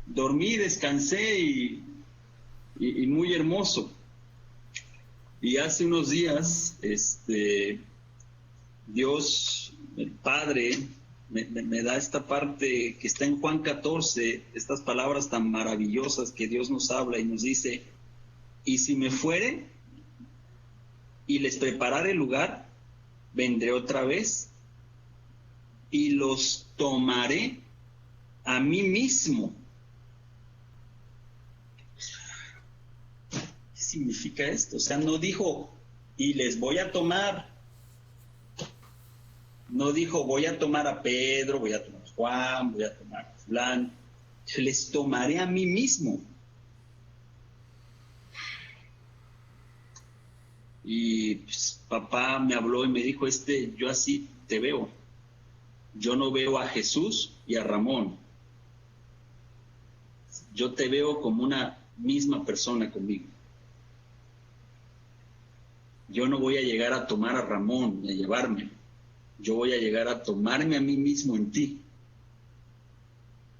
dormí, descansé y muy hermoso. Y hace unos días, Dios, el Padre, me da esta parte que está en Juan 14, estas palabras tan maravillosas que Dios nos habla y nos dice, y si me fuere y les preparare lugar, vendré otra vez y los tomaré a mí mismo. ¿Qué significa esto? O sea, no dijo, y les voy a tomar. No dijo, voy a tomar a Pedro, voy a tomar a Juan, voy a tomar a fulano. Les tomaré a mí mismo. Y pues, papá me habló y me dijo, yo así te veo. Yo no veo a Jesús y a Ramón. Yo te veo como una misma persona conmigo. Yo no voy a llegar a tomar a Ramón y a llevarme. Yo voy a llegar a tomarme a mí mismo en ti.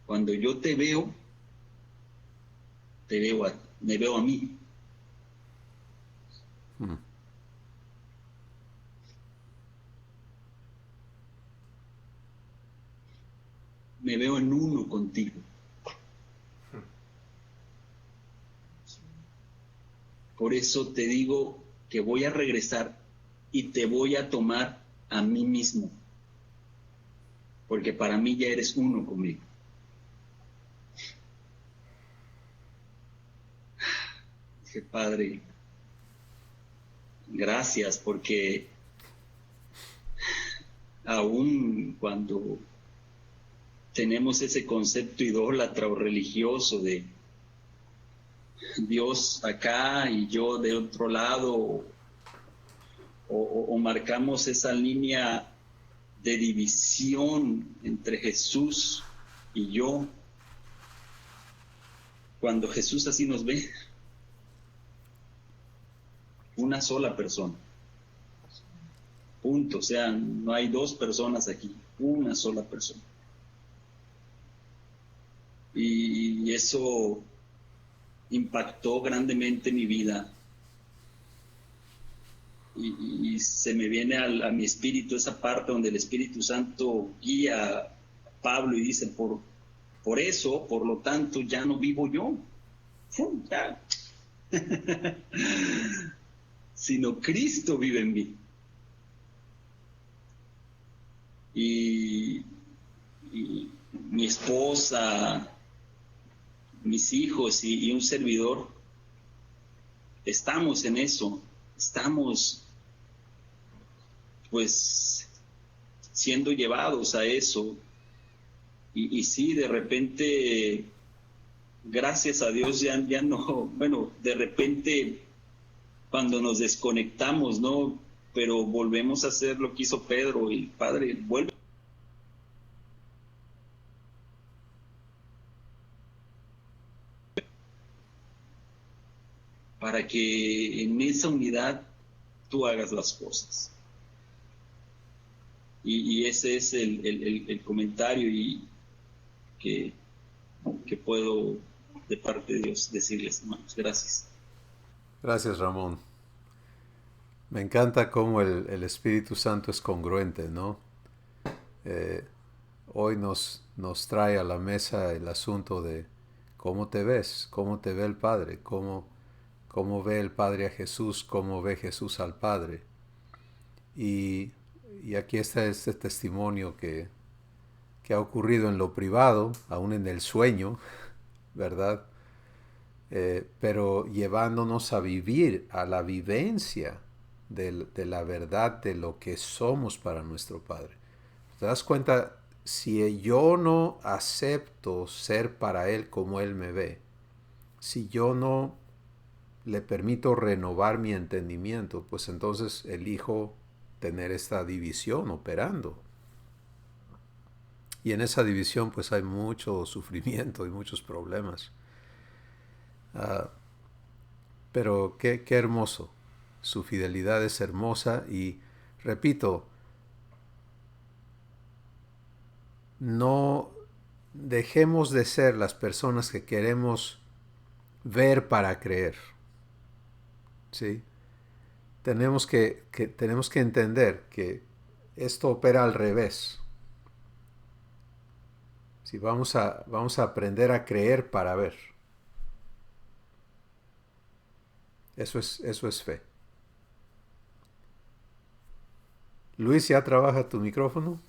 Cuando yo te veo, me veo a mí. me veo en uno contigo. Por eso te digo que voy a regresar y te voy a tomar a mí mismo, porque para mí ya eres uno conmigo. Dije, Padre, gracias, porque aún cuando tenemos ese concepto idólatra o religioso de Dios acá y yo de otro lado, o marcamos esa línea de división entre Jesús y yo, cuando Jesús así nos ve, una sola persona, punto. O sea, no hay dos personas aquí, una sola persona. Y eso impactó grandemente mi vida. Y se me viene a mi espíritu esa parte donde el Espíritu Santo guía a Pablo y dice, por eso, por lo tanto, ya no vivo yo. Ya. Sino Cristo vive en mí. Y mi esposa, mis hijos y un servidor, estamos en eso, estamos pues siendo llevados a eso. Y sí, de repente, gracias a Dios ya no, bueno, de repente cuando nos desconectamos, ¿no? Pero volvemos a hacer lo que hizo Pedro, y Padre, vuelve para que en esa unidad tú hagas las cosas. Y ese es el comentario que puedo de parte de Dios decirles, hermanos. Gracias. Gracias, Ramón. Me encanta cómo el Espíritu Santo es congruente, ¿no? Hoy nos trae a la mesa el asunto de cómo te ves, cómo te ve el Padre, cómo ve el Padre a Jesús, cómo ve Jesús al Padre. Y aquí está este testimonio que ha ocurrido en lo privado, aún en el sueño, ¿verdad? Pero llevándonos a vivir, a la vivencia de la verdad de lo que somos para nuestro Padre. ¿Te das cuenta? Si yo no acepto ser para Él como Él me ve, si yo no le permito renovar mi entendimiento, pues entonces elijo tener esta división operando. Y en esa división pues hay mucho sufrimiento y muchos problemas. Pero qué hermoso. Su fidelidad es hermosa y, repito, no dejemos de ser las personas que queremos ver para creer. ¿Sí? Tenemos que entender que esto opera al revés. ¿Sí? Vamos a aprender a creer para ver. Eso es fe. Luis, ¿ya trabaja tu micrófono?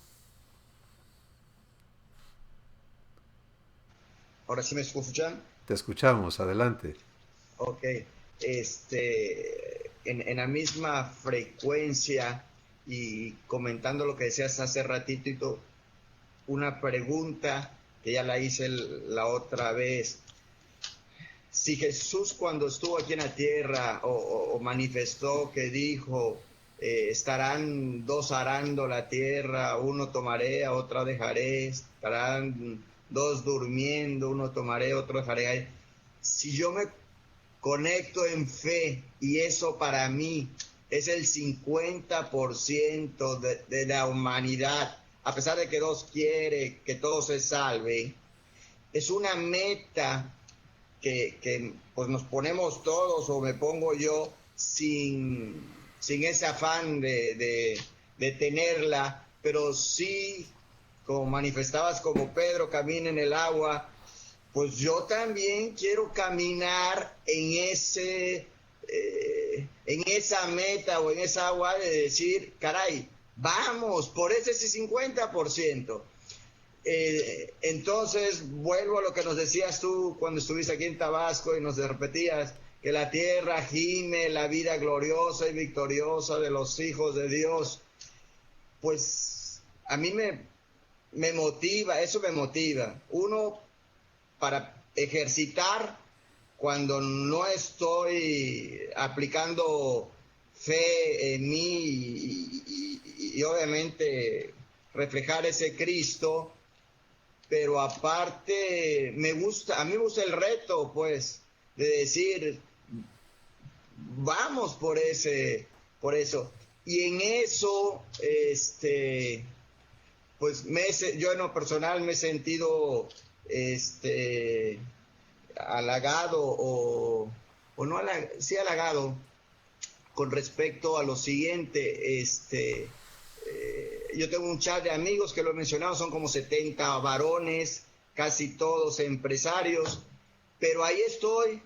¿Ahora sí me escuchan? Te escuchamos, adelante. Ok, en la misma frecuencia y comentando lo que decías hace ratito, una pregunta que ya la hice la otra vez. Si Jesús cuando estuvo aquí en la tierra o manifestó que dijo, estarán dos arando la tierra, uno tomaré, a otro dejaré, estarán dos durmiendo, uno tomaré, otro dejaré. Si yo me conecto en fe y eso para mí es el 50% de la humanidad, a pesar de que Dios quiere que todo se salve, es una meta que pues nos ponemos todos, o me pongo yo, sin ese afán de tenerla, pero sí como manifestabas, como Pedro camina en el agua, pues yo también quiero caminar en esa meta o en esa agua de decir, caray, vamos por ese 50%. Entonces vuelvo a lo que nos decías tú cuando estuviste aquí en Tabasco y nos repetías que la tierra gime la vida gloriosa y victoriosa de los hijos de Dios. Pues a mí me motiva, eso me motiva. Uno, para ejercitar cuando no estoy aplicando fe en mí y obviamente reflejar ese Cristo, pero aparte a mí me gusta el reto, pues, de decir, vamos por eso. Y en eso, pues yo en lo personal me he sentido halagado o no halagado, sí halagado con respecto a lo siguiente. Yo tengo un chat de amigos que lo he mencionado, son como 70 varones, casi todos empresarios, pero ahí estoy,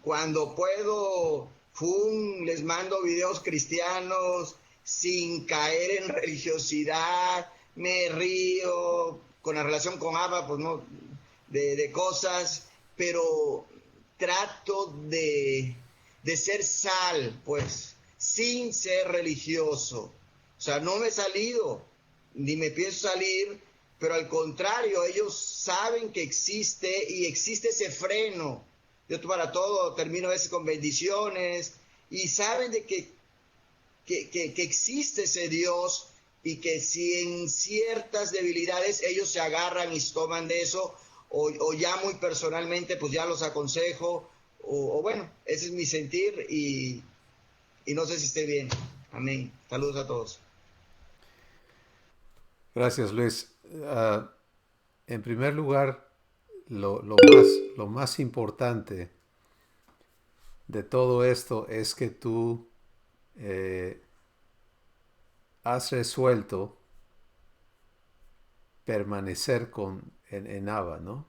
cuando puedo, les mando videos cristianos sin caer en religiosidad, me río con la relación con Abba, pues no, de cosas, pero trato de ser sal, pues, sin ser religioso. O sea, no me he salido, ni me pienso salir, pero al contrario, ellos saben que existe y existe ese freno. Yo para todo termino a veces con bendiciones y saben de que existe ese Dios y que si en ciertas debilidades ellos se agarran y se toman de eso, o ya muy personalmente, pues ya los aconsejo, o bueno, ese es mi sentir y no sé si esté bien. Amén. Saludos a todos. Gracias, Luis. En primer lugar, lo más importante de todo esto es que tú has resuelto permanecer en Abba, ¿no?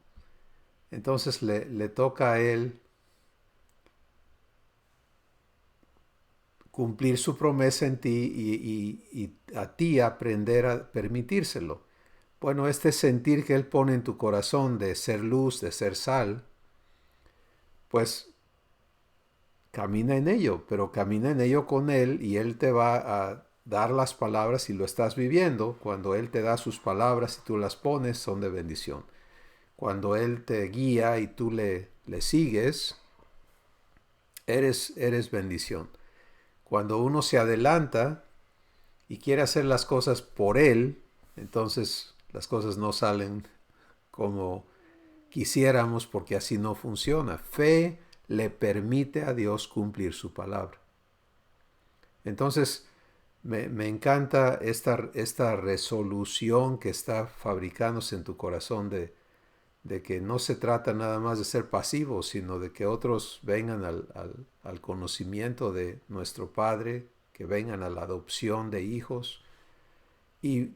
Entonces le toca a él cumplir su promesa en ti y a ti aprender a permitírselo. Bueno, este sentir que Él pone en tu corazón de ser luz, de ser sal, pues camina en ello, pero camina en ello con Él y Él te va a dar las palabras y lo estás viviendo. Cuando Él te da sus palabras y tú las pones, son de bendición. Cuando Él te guía y tú le sigues, eres bendición. Cuando uno se adelanta y quiere hacer las cosas por Él, entonces las cosas no salen como quisiéramos porque así no funciona. Fe le permite a Dios cumplir su palabra. Entonces me encanta esta resolución que está fabricándose en tu corazón de que no se trata nada más de ser pasivos, sino de que otros vengan al conocimiento de nuestro Padre, que vengan a la adopción de hijos. Y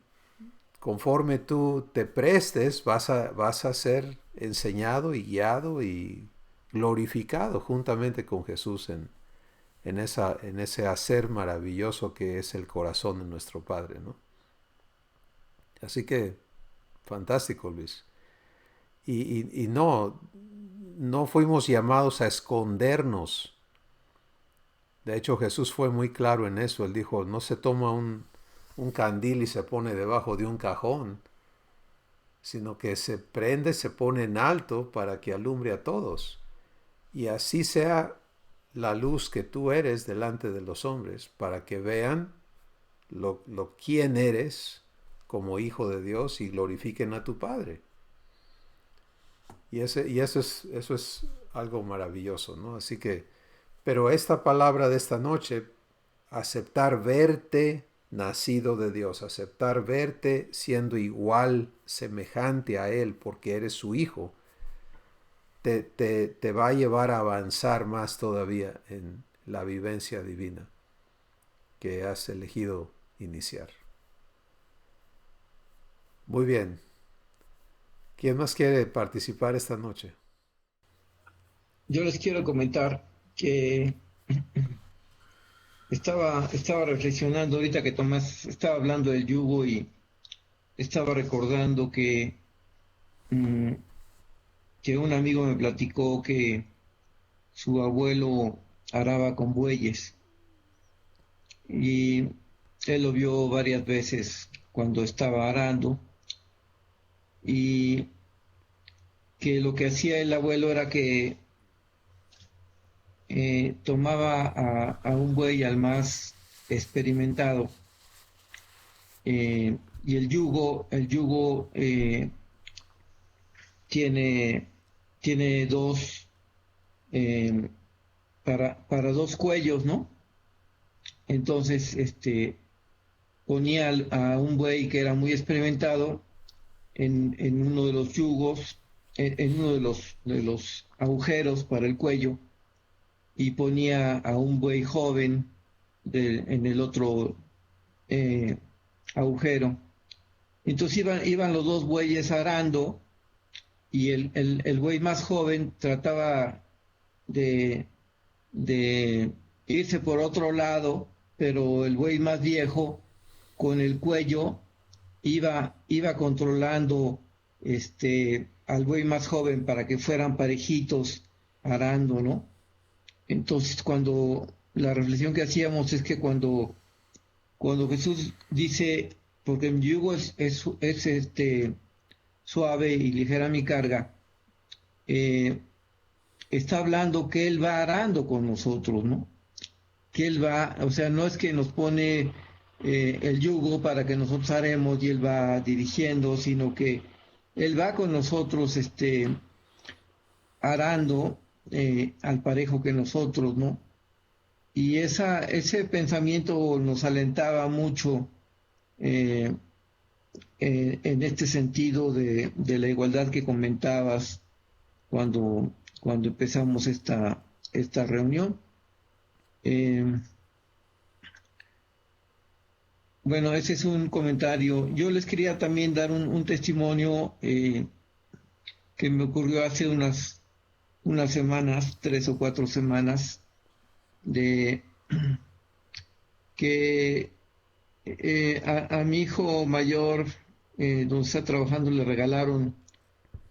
conforme tú te prestes, vas a ser enseñado y guiado y glorificado juntamente con Jesús en ese hacer maravilloso que es el corazón de nuestro Padre, ¿no? Así que, fantástico, Luis. Y no fuimos llamados a escondernos. De hecho, Jesús fue muy claro en eso. Él dijo, no se toma un candil y se pone debajo de un cajón, sino que se prende, se pone en alto para que alumbre a todos. Y así sea la luz que tú eres delante de los hombres, para que vean quién eres como hijo de Dios y glorifiquen a tu Padre. Y eso es algo maravilloso, ¿no? Así que, pero esta palabra de esta noche, aceptar verte nacido de Dios, aceptar verte siendo igual, semejante a Él, porque eres su hijo, te va a llevar a avanzar más todavía en la vivencia divina que has elegido iniciar. Muy bien. ¿Quién más quiere participar esta noche? Yo les quiero comentar que estaba reflexionando ahorita que Tomás estaba hablando del yugo y estaba recordando mm, que un amigo me platicó que su abuelo araba con bueyes y él lo vio varias veces cuando estaba arando y que lo que hacía el abuelo era que tomaba a un buey al más experimentado y el yugo tiene, tiene dos, eh, para dos cuellos, ¿no? Entonces, ponía a un buey que era muy experimentado en uno de los yugos, en uno de los agujeros para el cuello, y ponía a un buey joven en el otro eh, agujero. Entonces iban los dos bueyes arando y el buey más joven trataba de, de irse por otro lado, pero el buey más viejo con el cuello iba controlando al buey más joven para que fueran parejitos arando, ¿no? Entonces cuando la reflexión que hacíamos es que cuando Jesús dice, porque mi yugo es suave y ligera mi carga, eh, está hablando que Él va arando con nosotros, ¿no? Que Él va, o sea, no es que nos pone el yugo para que nosotros haremos y Él va dirigiendo, sino que Él va con nosotros, arando al parejo que nosotros, ¿no? Y ese pensamiento nos alentaba mucho eh, en este sentido de la igualdad que comentabas cuando empezamos esta reunión. Eh, bueno, ese es un comentario. Yo les quería también dar un testimonio que me ocurrió hace unas semanas, 3 o 4 semanas, de que a mi hijo mayor, donde está trabajando, le regalaron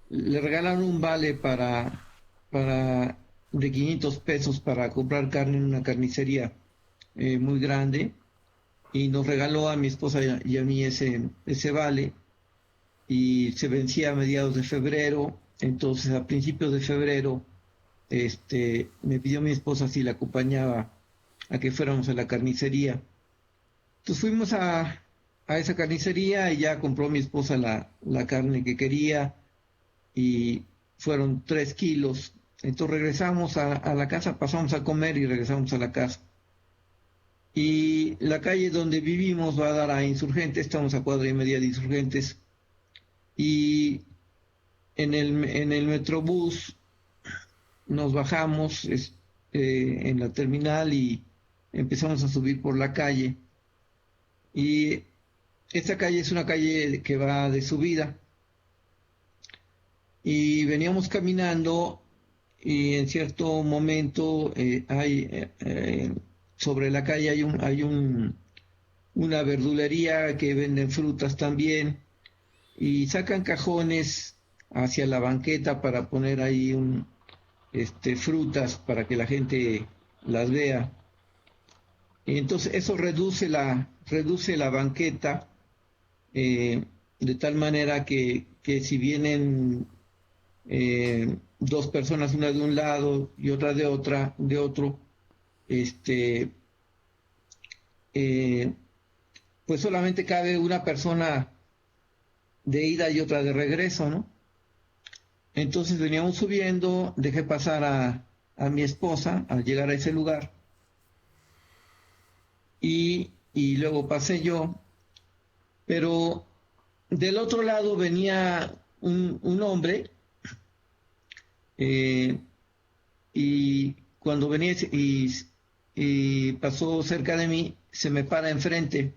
un vale para de 500 pesos para comprar carne en una carnicería muy grande, y nos regaló a mi esposa y a mí ese vale, y se vencía a mediados de febrero. Entonces a principios de febrero me pidió mi esposa si la acompañaba a que fuéramos a la carnicería. Entonces fuimos a esa carnicería y ya compró mi esposa la carne que quería, y fueron 3 kilos. Entonces regresamos a la casa, pasamos a comer y regresamos a la casa. Y la calle donde vivimos va a dar a Insurgentes, estamos a 1.5 cuadras de Insurgentes. Y en el Metrobús nos bajamos en la terminal y empezamos a subir por la calle. Y esta calle es una calle que va de subida. Y veníamos caminando y en cierto momento sobre la calle una verdulería que venden frutas también, y sacan cajones hacia la banqueta para poner ahí frutas para que la gente las vea. Y entonces eso reduce la banqueta, de tal manera que si vienen 2 personas, una de un lado y otra de otro, pues solamente cabe una persona de ida y otra de regreso, ¿no? Entonces veníamos subiendo, dejé pasar a mi esposa al llegar a ese lugar, y luego pasé yo, pero del otro lado venía un hombre, y cuando venía y pasó cerca de mí, se me para enfrente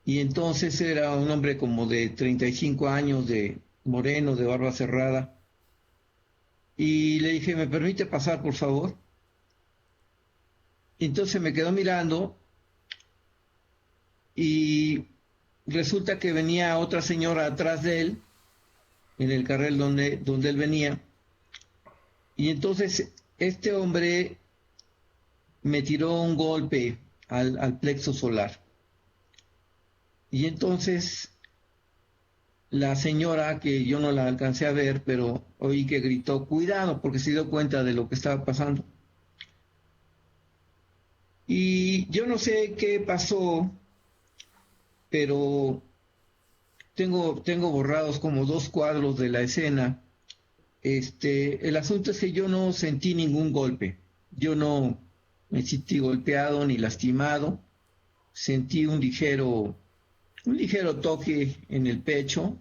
Y entonces era un hombre como de 35 años, de moreno, de barba cerrada. Y le dije, ¿me permite pasar, por favor? Y entonces me quedó mirando y resulta que venía otra señora atrás de él, en el carril donde él venía. Y entonces este hombre me tiró un golpe al plexo solar. Y entonces la señora, que yo no la alcancé a ver, pero oí que gritó, cuidado, porque se dio cuenta de lo que estaba pasando. Y yo no sé qué pasó, pero tengo borrados como 2 cuadros de la escena. El asunto es que yo no sentí ningún golpe. Yo no me sentí golpeado ni lastimado. Sentí un ligero toque en el pecho,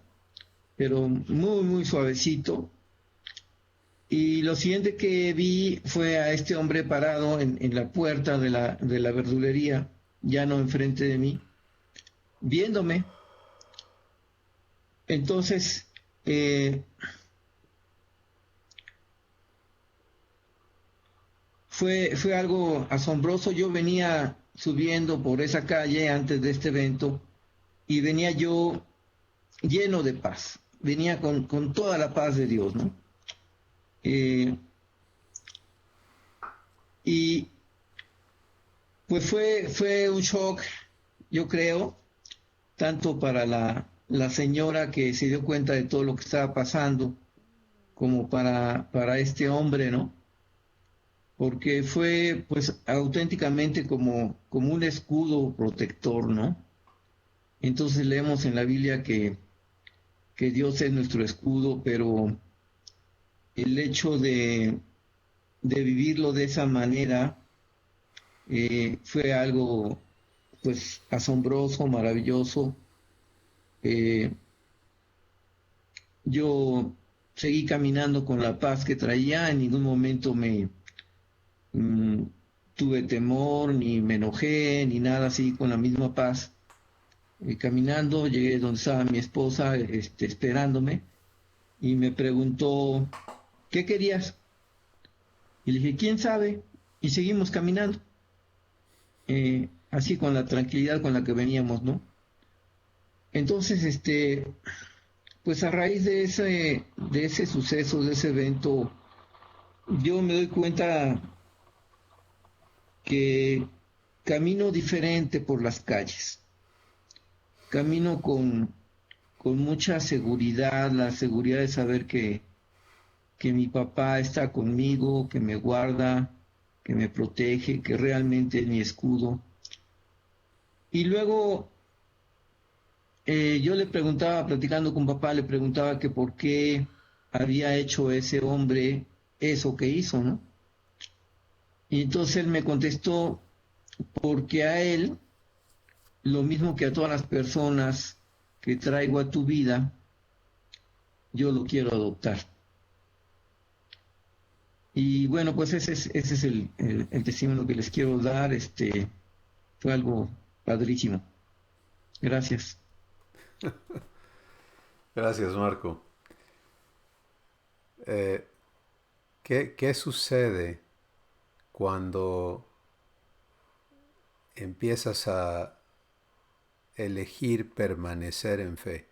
pero muy, muy suavecito. Y lo siguiente que vi fue a este hombre parado en la puerta de la verdulería, ya no enfrente de mí, viéndome. Entonces, fue algo asombroso. Yo venía subiendo por esa calle antes de este evento y venía yo lleno de paz, venía con toda la paz de Dios, ¿no? Y pues fue un shock, yo creo, tanto para la señora que se dio cuenta de todo lo que estaba pasando, como para este hombre, ¿no? Porque fue pues auténticamente como un escudo protector, ¿no? Entonces leemos en la Biblia que Dios es nuestro escudo, pero el hecho de vivirlo de esa manera fue algo pues asombroso, maravilloso. Eh, yo seguí caminando con la paz que traía, en ningún momento mm, tuve temor, ni me enojé, ni nada así, con la misma paz. Caminando, llegué donde estaba mi esposa, esperándome, y me preguntó, ¿qué querías? Y le dije, ¿quién sabe? Y seguimos caminando, así con la tranquilidad con la que veníamos, ¿no? Entonces, pues a raíz de ese suceso, de ese evento, yo me doy cuenta que camino diferente por las calles. Camino con mucha seguridad, la seguridad de saber que mi papá está conmigo, que me guarda, que me protege, que realmente es mi escudo. Y luego yo le preguntaba, platicando con papá, le preguntaba que por qué había hecho ese hombre eso que hizo, ¿no? Y entonces él me contestó, porque a él, lo mismo que a todas las personas que traigo a tu vida, yo lo quiero adoptar. Y bueno, pues ese es el testimonio que les quiero dar. Fue algo padrísimo. Gracias. Gracias, Marco. ¿Qué sucede cuando empiezas a elegir permanecer en fe?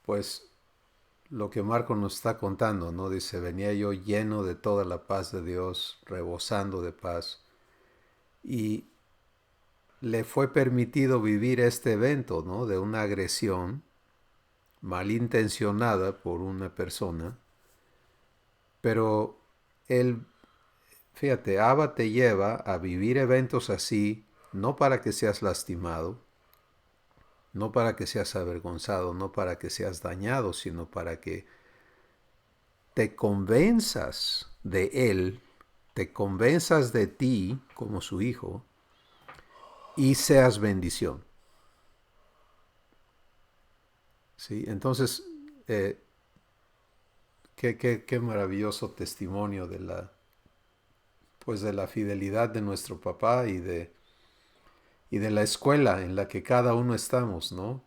Pues lo que Marco nos está contando, ¿no? Dice, venía yo lleno de toda la paz de Dios, rebosando de paz, y le fue permitido vivir este evento, ¿no? De una agresión malintencionada por una persona, pero él, fíjate, Abba te lleva a vivir eventos así, no para que seas lastimado, no para que seas avergonzado, no para que seas dañado, sino para que te convenzas de Él, te convenzas de ti como su hijo y seas bendición. ¿Sí? Entonces, qué maravilloso testimonio de la fidelidad de nuestro papá y y de la escuela en la que cada uno estamos, ¿no?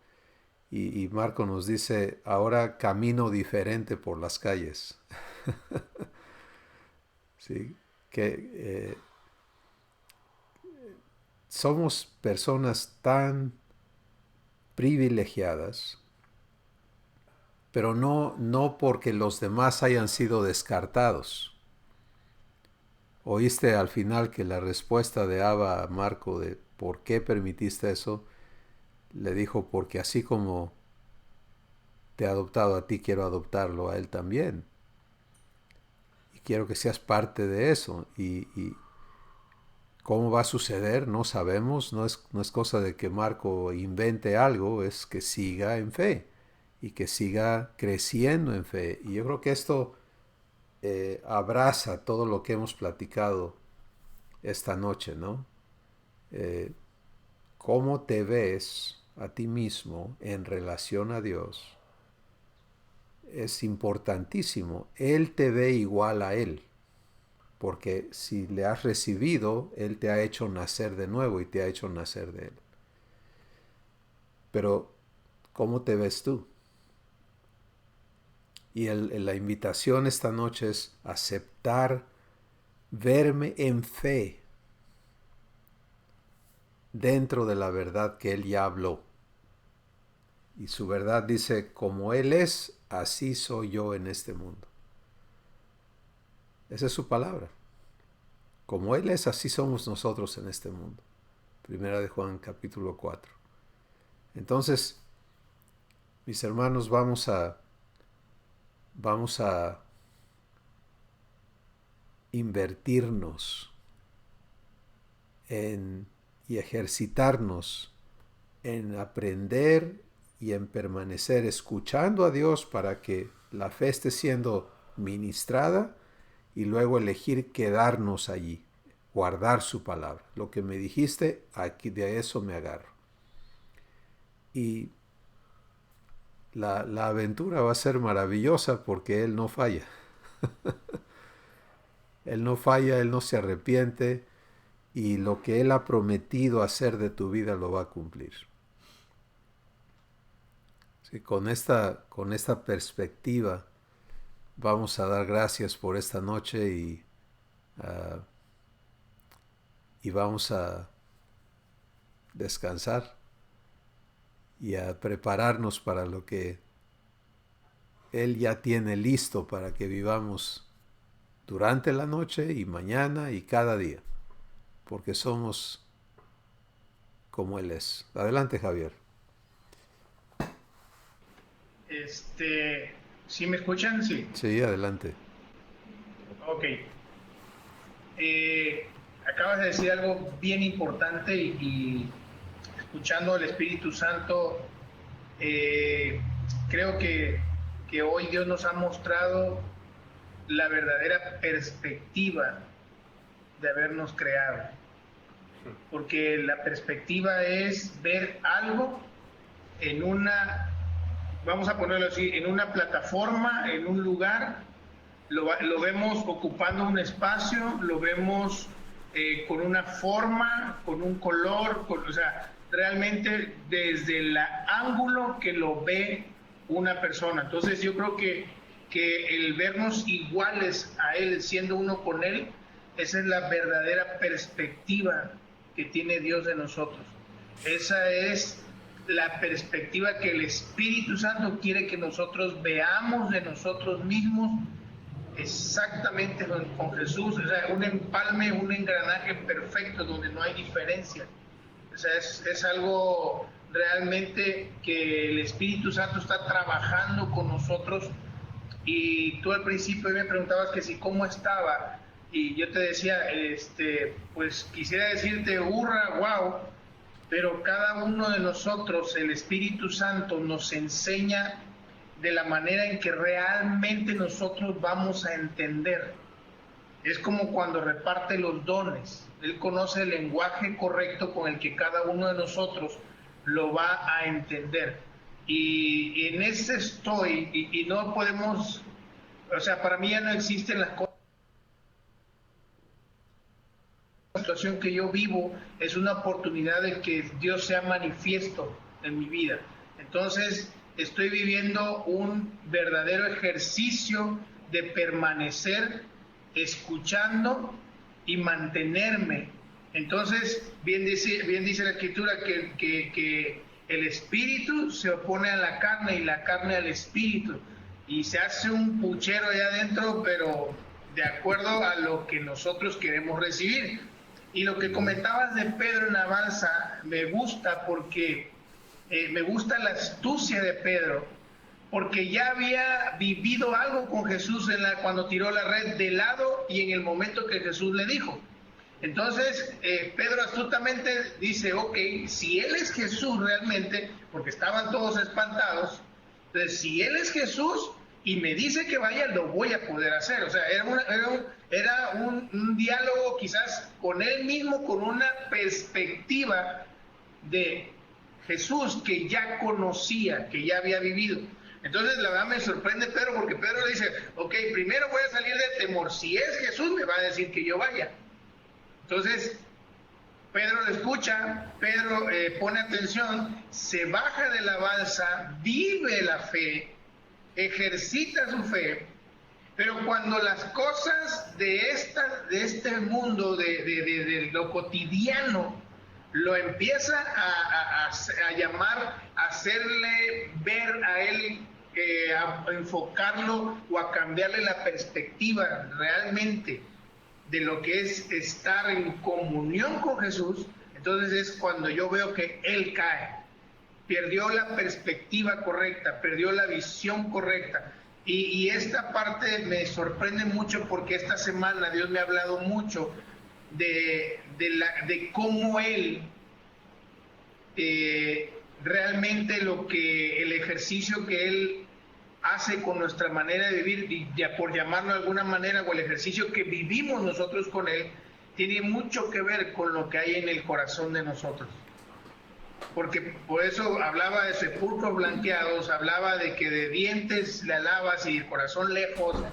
Y Marco nos dice, ahora camino diferente por las calles. Sí, que somos personas tan privilegiadas, pero no porque los demás hayan sido descartados. Oíste al final que la respuesta de Abba a Marco de por qué permitiste eso, le dijo, porque así como te he adoptado a ti, quiero adoptarlo a él también. Y quiero que seas parte de eso. Y cómo va a suceder, no sabemos, no es cosa de que Marco invente algo, es que siga en fe y que siga creciendo en fe. Y yo creo que esto abraza todo lo que hemos platicado esta noche, ¿no? Cómo te ves a ti mismo en relación a Dios es importantísimo. Él te ve igual a Él, porque si le has recibido, Él te ha hecho nacer de nuevo y te ha hecho nacer de Él. Pero, ¿cómo te ves tú? Y la invitación esta noche es aceptar verme en fe dentro de la verdad que Él ya habló. Y su verdad dice, como Él es, así soy yo en este mundo. Esa es su palabra. Como Él es, así somos nosotros en este mundo. Primera de Juan, capítulo 4. Entonces, mis hermanos, vamos a invertirnos y ejercitarnos en aprender y en permanecer escuchando a Dios para que la fe esté siendo ministrada y luego elegir quedarnos allí, guardar su palabra. Lo que me dijiste, aquí de eso me agarro. Y la aventura va a ser maravillosa porque Él no falla. Él no falla, Él no se arrepiente y lo que Él ha prometido hacer de tu vida lo va a cumplir. Sí, con esta perspectiva vamos a dar gracias por esta noche y vamos a descansar y a prepararnos para lo que Él ya tiene listo para que vivamos durante la noche y mañana y cada día, porque somos como Él es. Adelante, Javier. ¿Sí me escuchan? Sí. Sí, adelante. Ok. Acabas de decir algo bien importante y escuchando al Espíritu Santo, creo que hoy Dios nos ha mostrado la verdadera perspectiva de habernos creado. Porque la perspectiva es ver algo en una, vamos a ponerlo así, en una plataforma, en un lugar, lo vemos ocupando un espacio, lo vemos con una forma, con un color, o sea, realmente desde el ángulo que lo ve una persona. Entonces yo creo que el vernos iguales a Él, siendo uno con Él, esa es la verdadera perspectiva que tiene Dios de nosotros. Esa es la perspectiva que el Espíritu Santo quiere que nosotros veamos de nosotros mismos, exactamente con Jesús. O sea, un empalme, un engranaje perfecto donde no hay diferencia. O sea, es algo realmente que el Espíritu Santo está trabajando con nosotros. Y tú al principio me preguntabas que si cómo estaba, y yo te decía, pues quisiera decirte hurra, wow, pero cada uno de nosotros, el Espíritu Santo nos enseña de la manera en que realmente nosotros vamos a entender. Es como cuando reparte los dones. Él conoce el lenguaje correcto con el que cada uno de nosotros lo va a entender. Y en ese estoy, y no podemos, o sea, para mí ya no existen las cosas situación que yo vivo es una oportunidad de que Dios sea manifiesto en mi vida. Entonces, estoy viviendo un verdadero ejercicio de permanecer escuchando y mantenerme. Entonces, bien dice la Escritura que el espíritu se opone a la carne y la carne al espíritu. Y se hace un puchero allá adentro, pero de acuerdo a lo que nosotros queremos recibir. Y lo que comentabas de Pedro en Avanza me gusta porque me gusta la astucia de Pedro, porque ya había vivido algo con Jesús cuando tiró la red de lado y en el momento que Jesús le dijo. Entonces, Pedro astutamente dice, ok, si él es Jesús realmente, porque estaban todos espantados, entonces si él es Jesús y me dice que vaya, lo voy a poder hacer. O sea, era un diálogo quizás con él mismo, con una perspectiva de Jesús que ya conocía, que ya había vivido. Entonces la verdad me sorprende Pedro, porque Pedro le dice, ok, primero voy a salir del temor, si es Jesús me va a decir que yo vaya. Entonces Pedro lo escucha, Pedro pone atención, se baja de la balsa, vive la fe, ejercita su fe, pero cuando las cosas de este mundo, de lo cotidiano, lo empieza a llamar, a hacerle ver a él, a enfocarlo o a cambiarle la perspectiva realmente de lo que es estar en comunión con Jesús, entonces es cuando yo veo que él cae, perdió la perspectiva correcta, perdió la visión correcta. Y esta parte me sorprende mucho porque esta semana Dios me ha hablado mucho de cómo él realmente el ejercicio que él hace con nuestra manera de vivir, ya por llamarlo de alguna manera, o el ejercicio que vivimos nosotros con él, tiene mucho que ver con lo que hay en el corazón de nosotros. Porque por eso hablaba de sepulcros blanqueados, hablaba de que de dientes le alabas y el corazón lejos.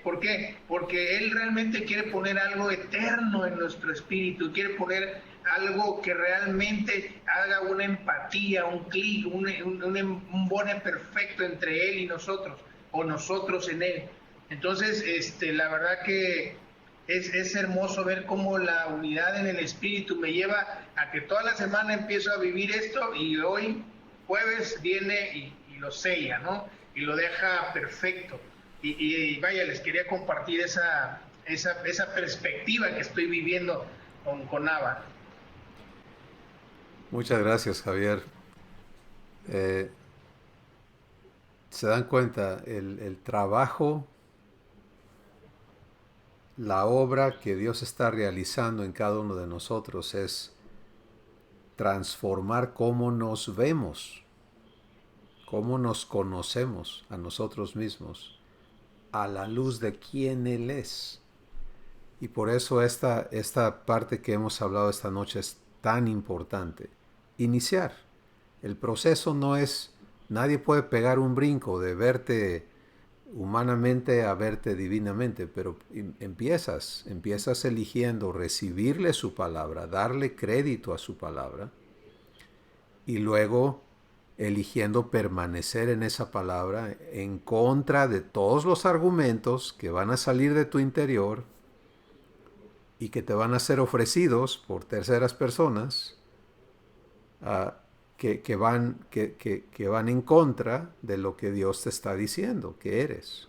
¿Por qué? Porque él realmente quiere poner algo eterno en nuestro espíritu, quiere poner algo que realmente haga una empatía, un clic, un bone perfecto entre él y nosotros, o nosotros en él. Entonces, la verdad que es hermoso ver cómo la unidad en el espíritu me lleva a que toda la semana empiezo a vivir esto, y hoy, jueves, viene y lo sella, ¿no? Y lo deja perfecto. Y vaya, les quería compartir esa perspectiva que estoy viviendo con Abba. Muchas gracias, Javier. Se dan cuenta, el trabajo, la obra que Dios está realizando en cada uno de nosotros es transformar cómo nos vemos, cómo nos conocemos a nosotros mismos, a la luz de quién Él es. Y por eso esta parte que hemos hablado esta noche es tan importante. Iniciar. El proceso no es, nadie puede pegar un brinco de verte humanamente a verte divinamente, pero empiezas eligiendo recibirle su palabra, darle crédito a su palabra, y luego eligiendo permanecer en esa palabra en contra de todos los argumentos que van a salir de tu interior y que te van a ser ofrecidos por terceras personas, que van en contra de lo que Dios te está diciendo que eres.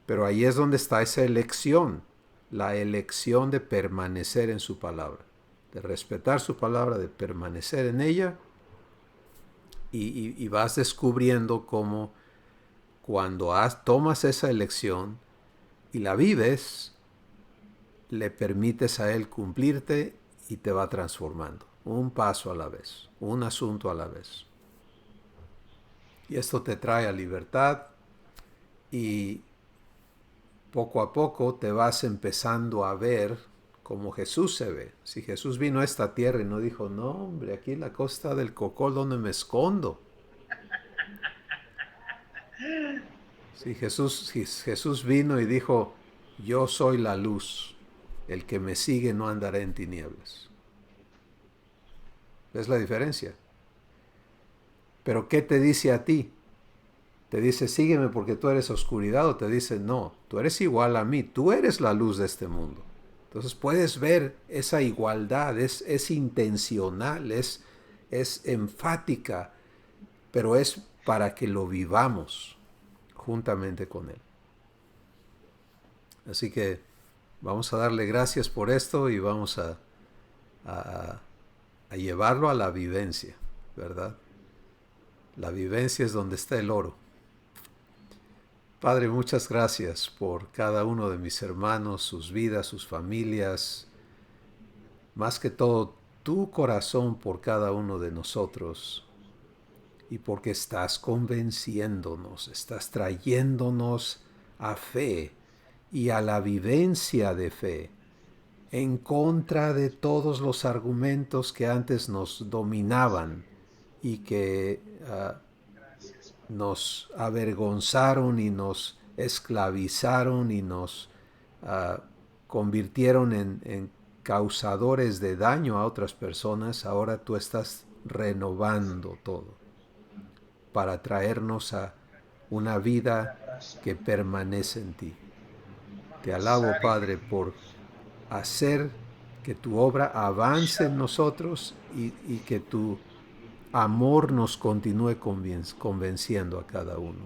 Pero ahí es donde está esa elección, la elección de permanecer en su palabra, de respetar su palabra, de permanecer en ella, y vas descubriendo cómo cuando tomas esa elección y la vives, le permites a Él cumplirte y te va transformando. Un paso a la vez, un asunto a la vez. Y esto te trae a libertad, y poco a poco te vas empezando a ver como Jesús se ve. Si Jesús vino a esta tierra y no dijo, no hombre, aquí en la costa del Cocol, ¿dónde me escondo? Si Jesús vino y dijo, yo soy la luz, El que me sigue no andará en tinieblas. ¿Ves la diferencia? Pero ¿qué te dice a ti? ¿Te dice sígueme porque tú eres oscuridad? ¿O te dice no, tú eres igual a mí, tú eres la luz de este mundo? Entonces puedes ver esa igualdad, es intencional, es enfática, pero es para que lo vivamos juntamente con Él. Así que vamos a darle gracias por esto y vamos a llevarlo a la vivencia, ¿verdad? La vivencia es donde está el oro. Padre, muchas gracias por cada uno de mis hermanos, sus vidas, sus familias. Más que todo, tu corazón por cada uno de nosotros. Y porque estás convenciéndonos, estás trayéndonos a fe y a la vivencia de fe, en contra de todos los argumentos que antes nos dominaban y que nos avergonzaron y nos esclavizaron y nos convirtieron en causadores de daño a otras personas. Ahora tú estás renovando todo para traernos a una vida que permanece en ti. Te alabo, Padre, por hacer que tu obra avance en nosotros y que tu amor nos continúe convenciendo a cada uno.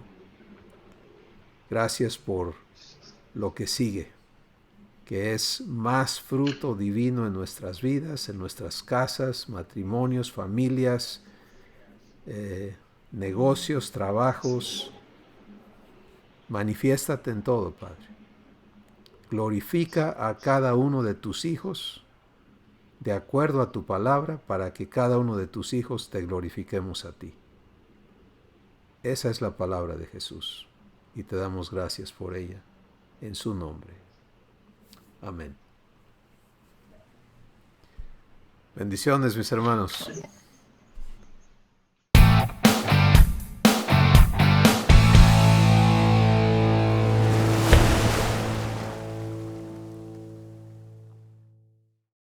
Gracias por lo que sigue, que es más fruto divino en nuestras vidas, en nuestras casas, matrimonios, familias, negocios, trabajos. Manifiéstate en todo, Padre. Glorifica a cada uno de tus hijos de acuerdo a tu palabra, para que cada uno de tus hijos te glorifiquemos a ti. Esa es la palabra de Jesús, y te damos gracias por ella, en su nombre. Amén. Bendiciones, mis hermanos.